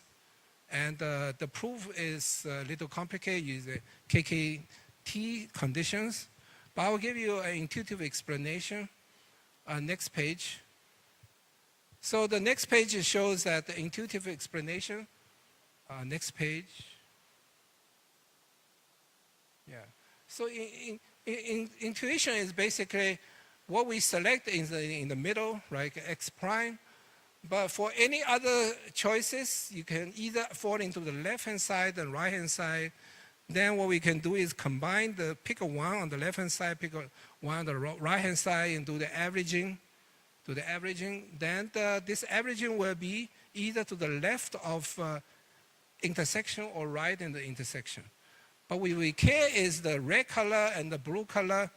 and the proof is a little complicated using KKT conditions, but I will give you an intuitive explanation. Next page. So the next page shows that the intuitive explanation. Next page. Yeah. So intuition is basically what we select in the middle, right, X prime. But for any other choices, you can either fall into the left-hand side and right-hand side. Then what we can do is combine pick a 1 on the left-hand side, pick a 1 on the right-hand side, and do the averaging. Then this averaging will be either to the left of intersection or right in the intersection. But what we care is the red color and the blue color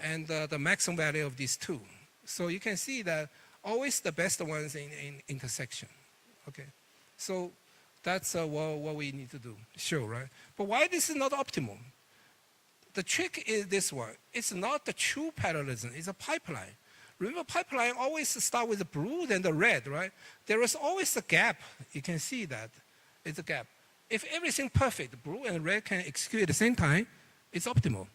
and the maximum value of these 2. So you can see that always the best ones in intersection. Okay, so that's what we need to do, show, right? But why this is not optimal? The trick is this one. It's not the true parallelism, it's a pipeline. Remember, pipeline always start with the blue, then the red, right? There is always a gap. You can see that. It's a gap. If everything perfect, blue and red can execute at the same time, it's optimal.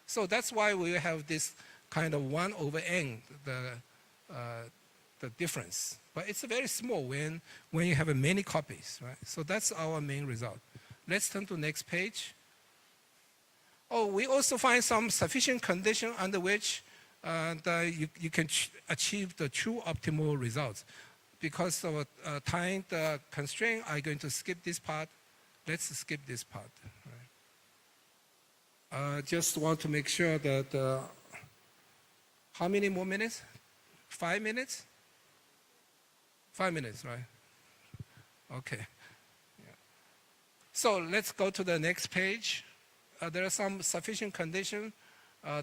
So that's why we have this kind of 1/n, the difference. But it's very small when you have many copies, right? So that's our main result. Let's turn to next page. Oh, we also find some sufficient condition under which you can achieve the true optimal results. Because of time constraint, I'm going to skip this part. Let's skip this part. Right. Just want to make sure that, how many more minutes? 5 minutes? 5 minutes, right? Okay. Yeah. So let's go to the next page. There are some sufficient conditions.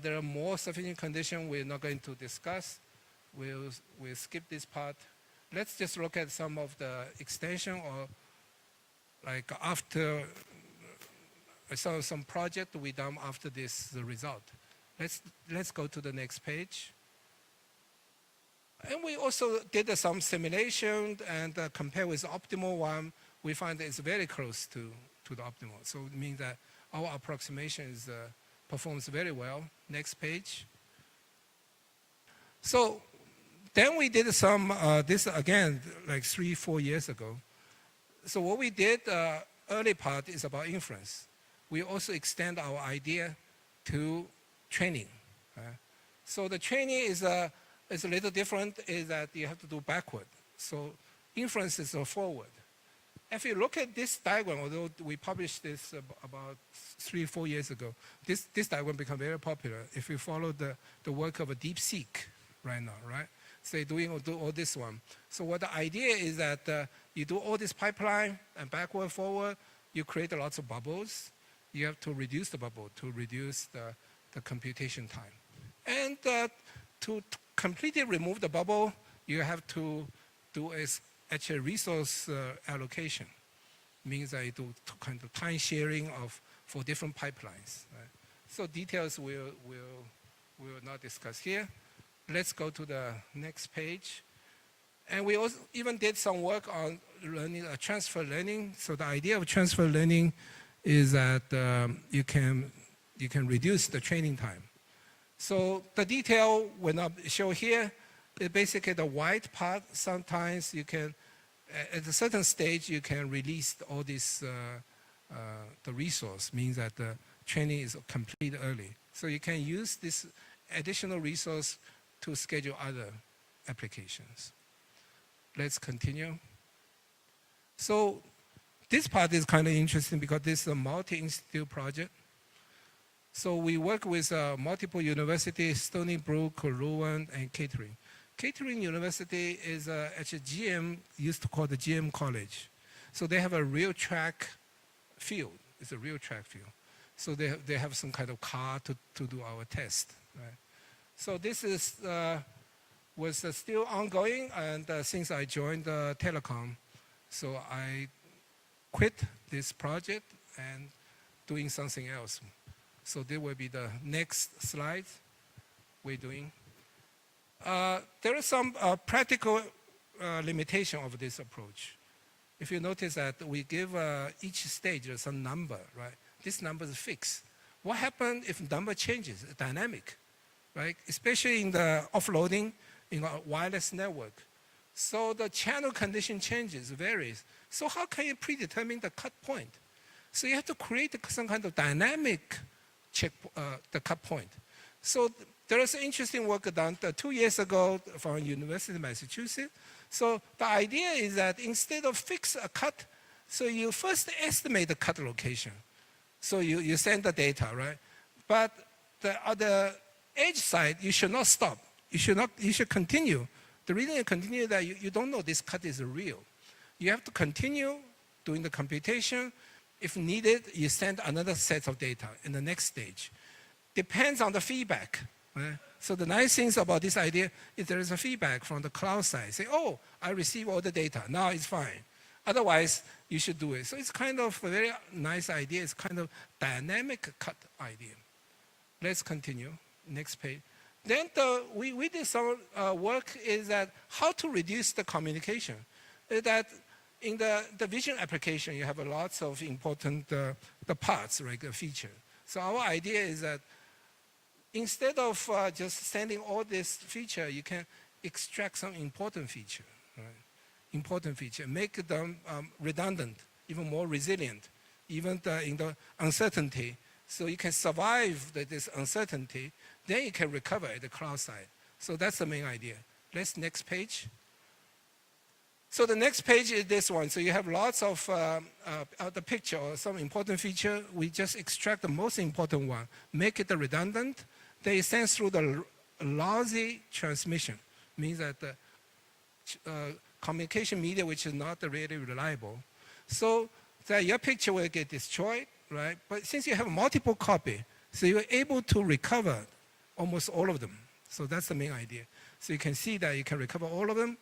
There are more sufficient conditions we're not going to discuss. We'll skip this part. Let's just look at some of the extension or like after some project we done after this the result. Let's go to the next page. And we also did some simulation and compare with the optimal one. We find that it's very close to the optimal. So it means that our approximation performs very well. Next page. So then we did some, this again, like 3-4 years ago. So what we did, early part is about inference. We also extend our idea to training. So the training is a little different, is that you have to do backward. So inference is forward. If you look at this diagram, although we published this about 3-4 years ago, this diagram became very popular if you follow the work of a DeepSeek right now, right? So do all this one. So what the idea is that you do all this pipeline and backward, forward, you create lots of bubbles. You have to reduce the bubble to reduce the computation time. And to completely remove the bubble, you have to do actually resource allocation. Means that you do kind of time sharing for different pipelines. Right? So details we'll not discuss here. Let's go to the next page. And we also even did some work on learning, transfer learning. So the idea of transfer learning is that you can reduce the training time. So the detail will not show here. It's basically the white part. Sometimes you can, at a certain stage, you can release all this, the resource, means that the training is complete early. So you can use this additional resource to schedule other applications. Let's continue. So this part is kind of interesting because this is a multi-institute project. So we work with multiple universities, Stony Brook, Rowan, and Kettering. Kettering University is actually GM, used to call the GM College. So they have a real track field. It's a real track field. So they have some kind of car to do our test. Right? So this is, was still ongoing, and since I joined Telecom, so I quit this project and doing something else. So there will be the next slide we're doing. There is some practical limitation of this approach. If you notice that we give each stage some number, right? This number is fixed. What happens if number changes, dynamic, right? Especially in the offloading in a wireless network. So the channel condition changes, varies. So how can you predetermine the cut point? So you have to create some kind of dynamic check, the cut point. So there is interesting work done 2 years ago from University of Massachusetts. So the idea is that instead of fix a cut, so you first estimate the cut location. So you send the data, right? But the other edge side, you should not stop. You should continue. The reason you continue is that you don't know this cut is real. You have to continue doing the computation. If needed, you send another set of data in the next stage. Depends on the feedback. Right? So the nice things about this idea is there is a feedback from the cloud side. Say, oh, I receive all the data. Now it's fine. Otherwise, you should do it. So it's kind of a very nice idea. It's kind of dynamic cut idea. Let's continue. Next page. Then we did some work is that how to reduce the communication. That in the vision application, you have lots of important the parts, like a feature. So our idea is that instead of just sending all this feature, you can extract some important feature, right? Important feature, make them redundant, even more resilient, even in the uncertainty. So you can survive this uncertainty, then you can recover at the cloud side. So that's the main idea. Let's next page. So the next page is this one. So you have lots of the picture or some important feature. We just extract the most important one, make it redundant. They send through the lousy transmission, means that the communication media which is not really reliable. So that your picture will get destroyed, right? But since you have multiple copy, so you're able to recover almost all of them. So that's the main idea. So you can see that you can recover all of them.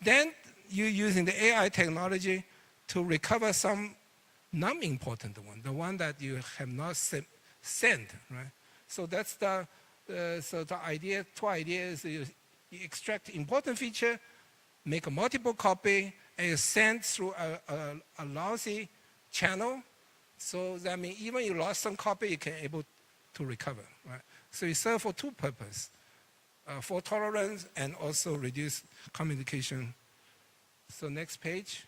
Then you're using the AI technology to recover some non-important one, the one that you have not sent, right? So that's the idea. Two ideas: you extract important feature, make a multiple copy, and you send through a lousy channel. So that means even you lost some copy, you can able to recover, right? So it serves for two purposes: fault tolerance and also reduce communication. So next page.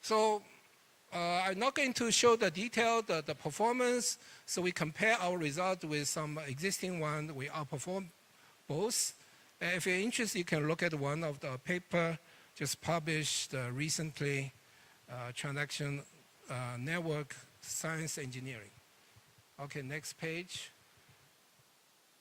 So I'm not going to show the detail, the performance. So we compare our result with some existing one. We outperform both. If you're interested, you can look at one of the paper just published recently, Transaction Network Science Engineering. Okay, next page.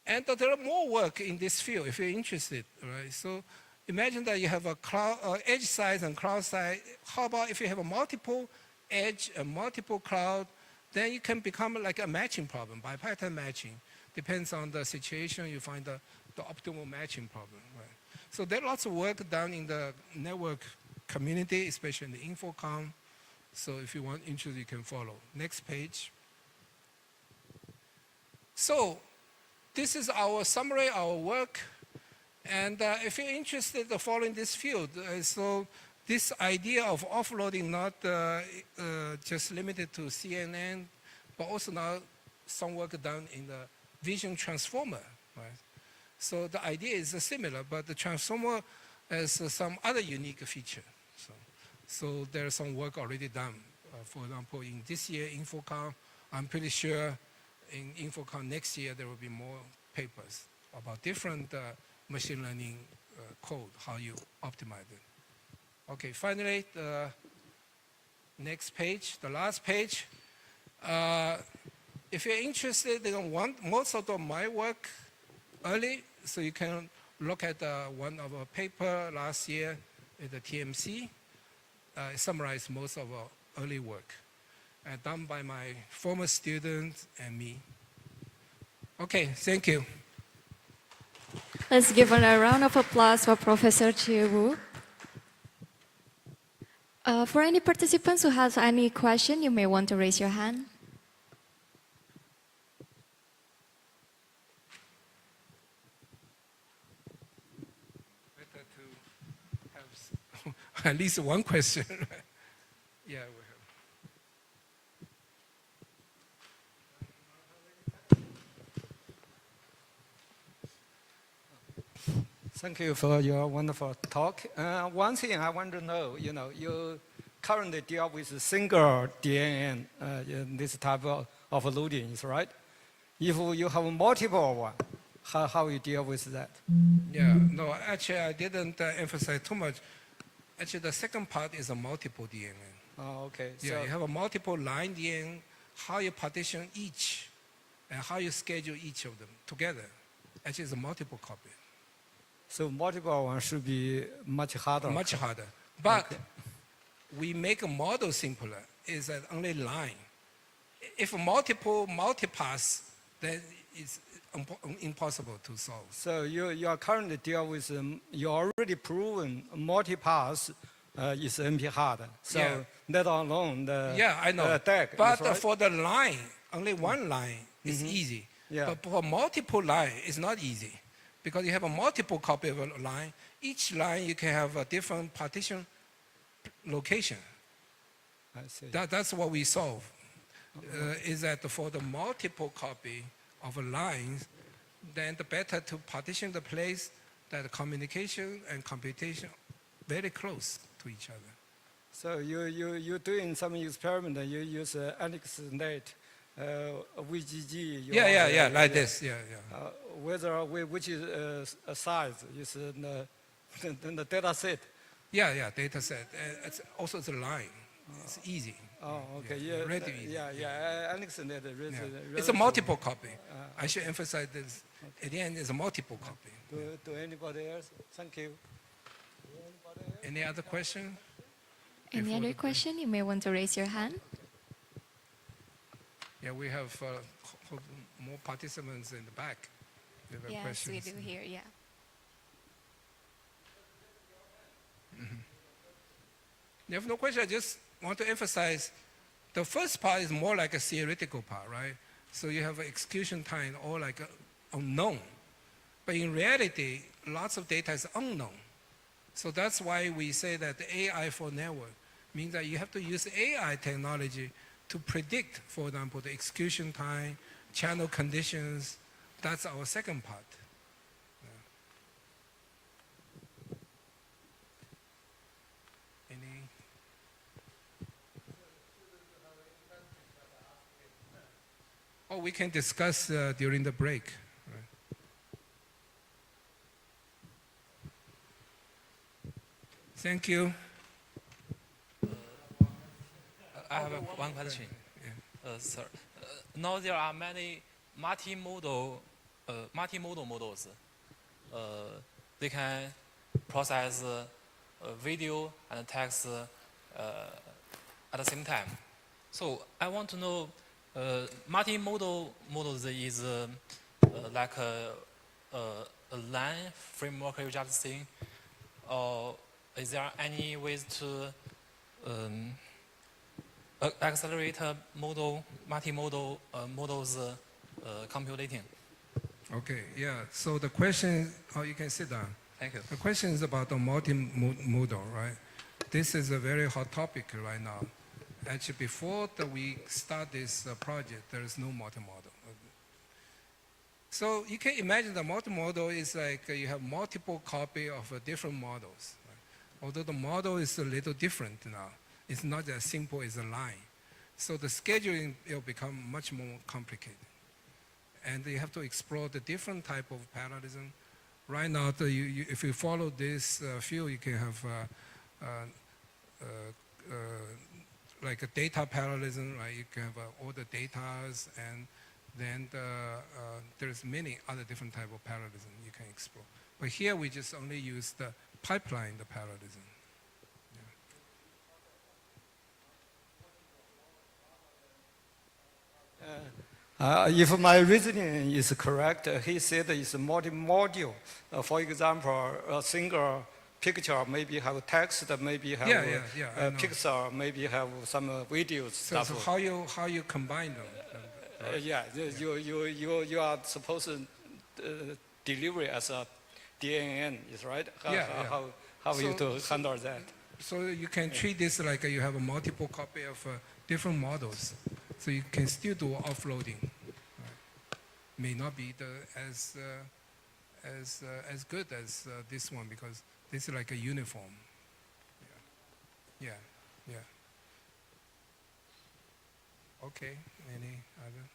And there are more work in this field if you're interested, right? So imagine that you have a cloud, edge side and cloud side. How about if you have a multiple edge and multiple cloud, then you can become like a matching problem, bipattern matching. Depends on the situation, you find the optimal matching problem, right? So there's lots of work done in the network community, especially in the Infocom. So if you want interest, you can follow. Next page. So this is our summary, our work. And if you're interested in following this field, so this idea of offloading not just limited to CNN, but also now some work done in the vision transformer, right? So the idea is similar, but the transformer has some other unique feature. So there's some work already done. For example, in this year, Infocom, I'm pretty sure in Infocom next year there will be more papers about different machine learning code, how you optimize it. Okay, finally, the next page, the last page. If you're interested in most of my work early, so you can look at one of our paper last year at the TMC. It summarized most of our early work done by my former students and me. Okay, thank you. Let's give a round of applause for Professor Chie Wu. For any participants who has any question, you may want to raise your hand. Better to have at least one question. Yeah, we have. Thank you for your wonderful talk. One thing I want to know, you currently deal with a single DNN in this type of loadings, right? If you have multiple one, how you deal with that? Yeah, no, actually I didn't emphasize too much. Actually, the second part is a multiple DNN. Oh, okay. Yeah, you have a multiple line DNN, how you partition each, and how you schedule each of them together. Actually, it's a multiple copy. So multiple one should be much harder. Much harder. But we make a model simpler, is that only line. If multiple multipass, then it's impossible to solve. So you are currently deal with, you already proven multipass is NP hard. So Yeah. that alone, Yeah, I know. DAG, But right? for the line, only one line is easy. Yeah. But for multiple line, it's not easy because you have a multiple copy of a line. Each line you can have a different partition location. I see. That's what we solve. Is that for the multiple copy of a lines, then the better to partition the place that the communication and computation very close to each other. So you're doing some experiment, you use AnixNet, VGG. Yeah, like this, yeah. Which is a size, is the data set. Yeah, data set. It's also the line. It's easy. Oh, okay, yeah, really easy. AnixNet. It's a multiple copy. I should emphasize this. At the end, it's a multiple copy. Do anybody else? Thank you. Any other question? Any Before other the- question? You may want to raise your hand. Yeah, we have more participants in the back. If there are Yes, we questions. do here, yeah. You have no question. I just want to emphasize the first part is more like a theoretical part, right? So you have execution time all like unknown. But in reality, lots of data is unknown. So that's why we say that the AI for network means that you have to use AI technology to predict, for example, the execution time, channel conditions. That's our second part. Any? Oh, we can discuss during the break. Right. Thank you. I have one question, sir. Now there are many multimodal models. They can process video and text at the same time. So I want to know, multimodal models is like a line framework you just saying, or is there any ways to accelerate multimodal models computing? Okay, yeah. So the question, oh, you can sit down. Thank you. The question is about the multimodal, right? This is a very hot topic right now. Actually, before we start this project, there is no multimodal. So you can imagine the multimodal is like you have multiple copy of different models. Right? Although the model is a little different now. It's not as simple as a line. So the scheduling will become much more complicated. And you have to explore the different type of parallelism. Right now, if you follow this field, you can have like a data parallelism, right? You can have all the datas, and then there's many other different type of parallelism you can explore. But here we just only use the pipeline, the parallelism. If my reasoning is correct, he said it's a multi-module. For example, a single picture maybe have text, maybe have I know. pixel, maybe have some videos So stuff. how you combine them? Yeah, you are supposed to deliver as a DNN, is right? How So- you to handle that? So you can treat this like you have a multiple copy of different models. So you can still do offloading. Right? May not be as good as this one because this is like a uniform. Yeah. Okay. Any other?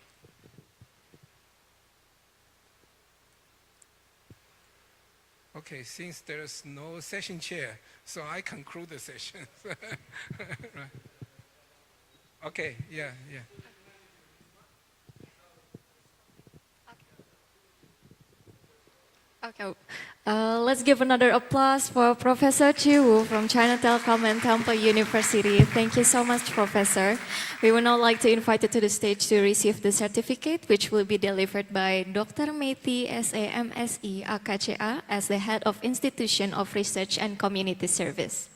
Okay, since there's no session chair, so I conclude the session. Right. Okay, yeah. Okay, let's give another applause for Professor Chi Wu from China Telecom and Temple University. Thank you so much, Professor. We would now like to invite you to the stage to receive the certificate, which will be delivered by Dr. Meiti SAMSE AKCA as the Head of Institution of Research and Community Service.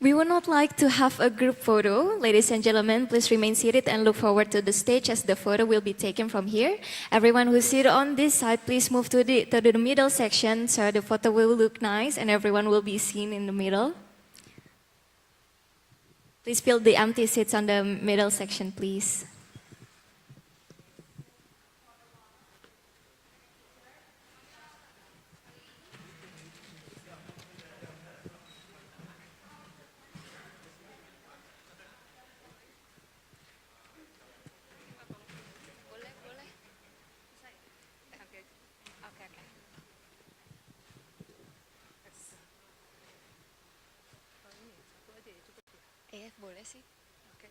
We would not like to have a group photo. Ladies and gentlemen, please remain seated and look forward to the stage as the photo will be taken from here. Everyone who's seated on this side, please move to the middle section so the photo will look nice and everyone will be seen in the middle. Please fill the empty seats on the middle section, please. Boleh sih. Oke.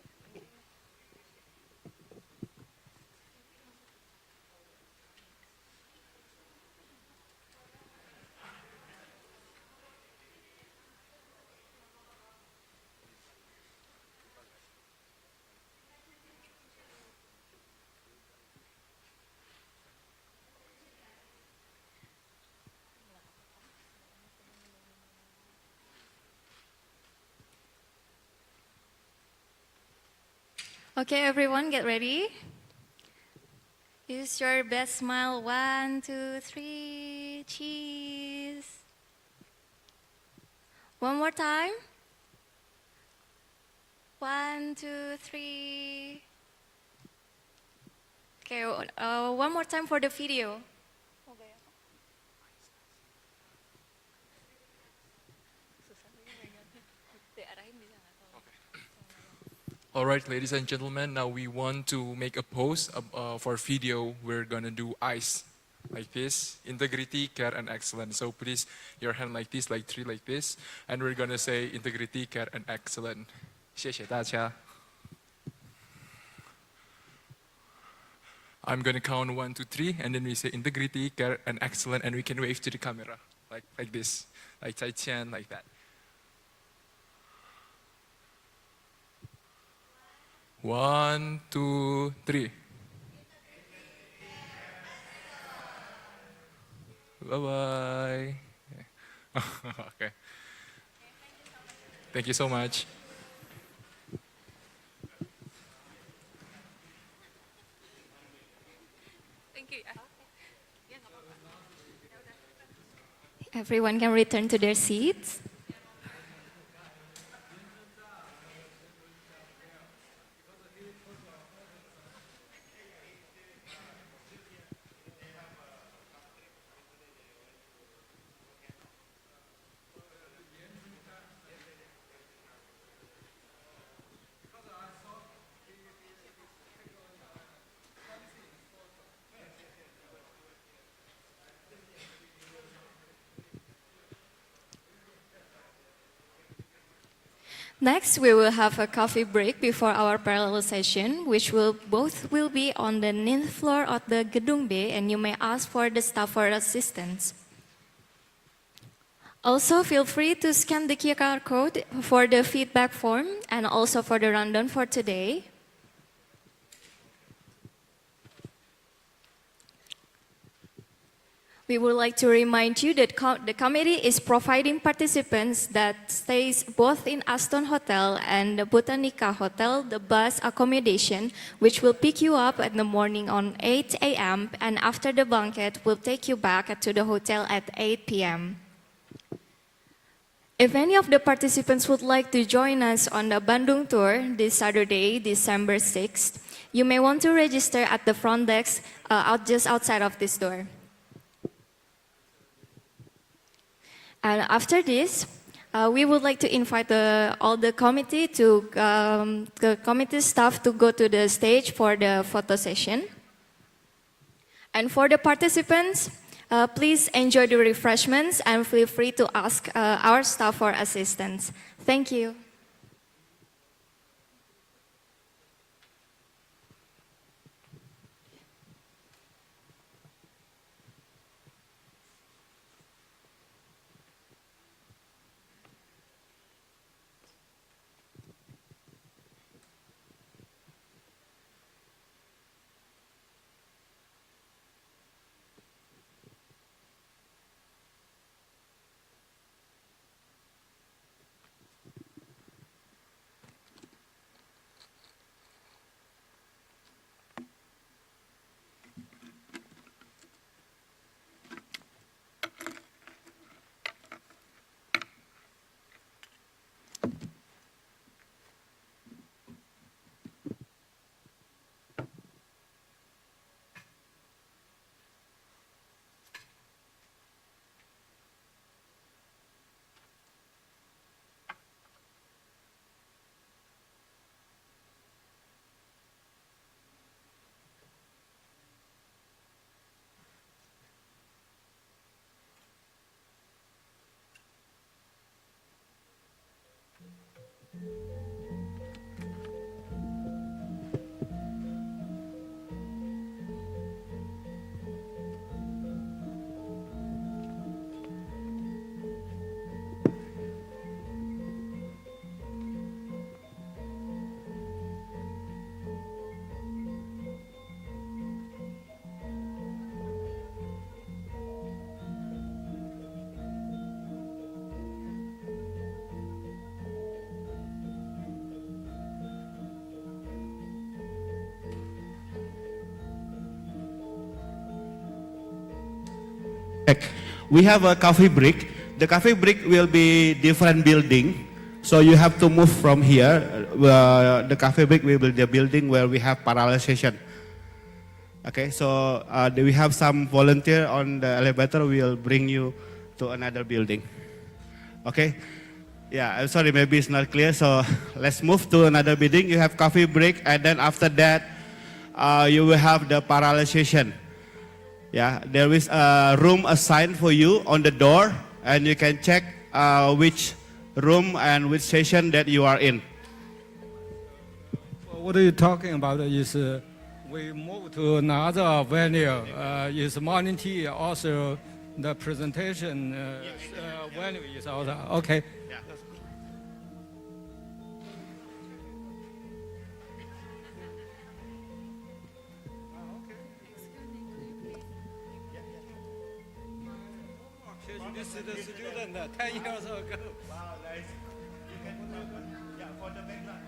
Okay, everyone, get ready. Use your best smile. 1, 2, 3. Cheese. One more time. 1, 2, 3. Okay, one more time for the video. All right, ladies and gentlemen, now we want to make a pose for video. We're gonna do ice like this, integrity, care, and excellence. So please, your hand like this, like 3 like this, and we're gonna say integrity, care, and excellence. 谢谢大家. I'm gonna count 1, 2, 3, and then we say integrity, care, and excellence, and we can wave to the camera like this, like 再见, like that. 1, 2, 3. Bye-bye. Okay. Thank you so much. Thank you. Everyone can return to their seats. Next, we will have a coffee break before our parallel session, which both will be on the 9th floor of the Gedung B, and you may ask for the staff for assistance. Also, feel free to scan the QR code for the feedback form and also for the rundown for today. We would like to remind you that the committee is providing participants that stays both in Aston Hotel and the Botanica Hotel the bus accommodation, which will pick you up in the morning on 8 a.m. and after the banquet will take you back to the hotel at 8 p.m. If any of the participants would like to join us on the Bandung tour this Saturday, December 6th, you may want to register at the front desk just outside of this door. And after this, we would like to invite all the committee the committee staff to go to the stage for the photo session. And for the participants, please enjoy the refreshments and feel free to ask our staff for assistance. Thank you. We have a coffee break. The coffee break will be different building. So you have to move from here. The coffee break will be the building where we have parallel session. Okay, so we have some volunteer on the elevator. We'll bring you to another building. Okay. Yeah, I'm sorry, maybe it's not clear. So let's move to another building. You have coffee break, and then after that, you will have the parallel session. Yeah, there is a room assigned for you on the door, and you can check which room and which session that you are in. What are you talking about is we move to another venue. Is morning tea also the presentation venue is also okay. This is the student 10 years ago. Wow, nice. You can put yeah, for the background.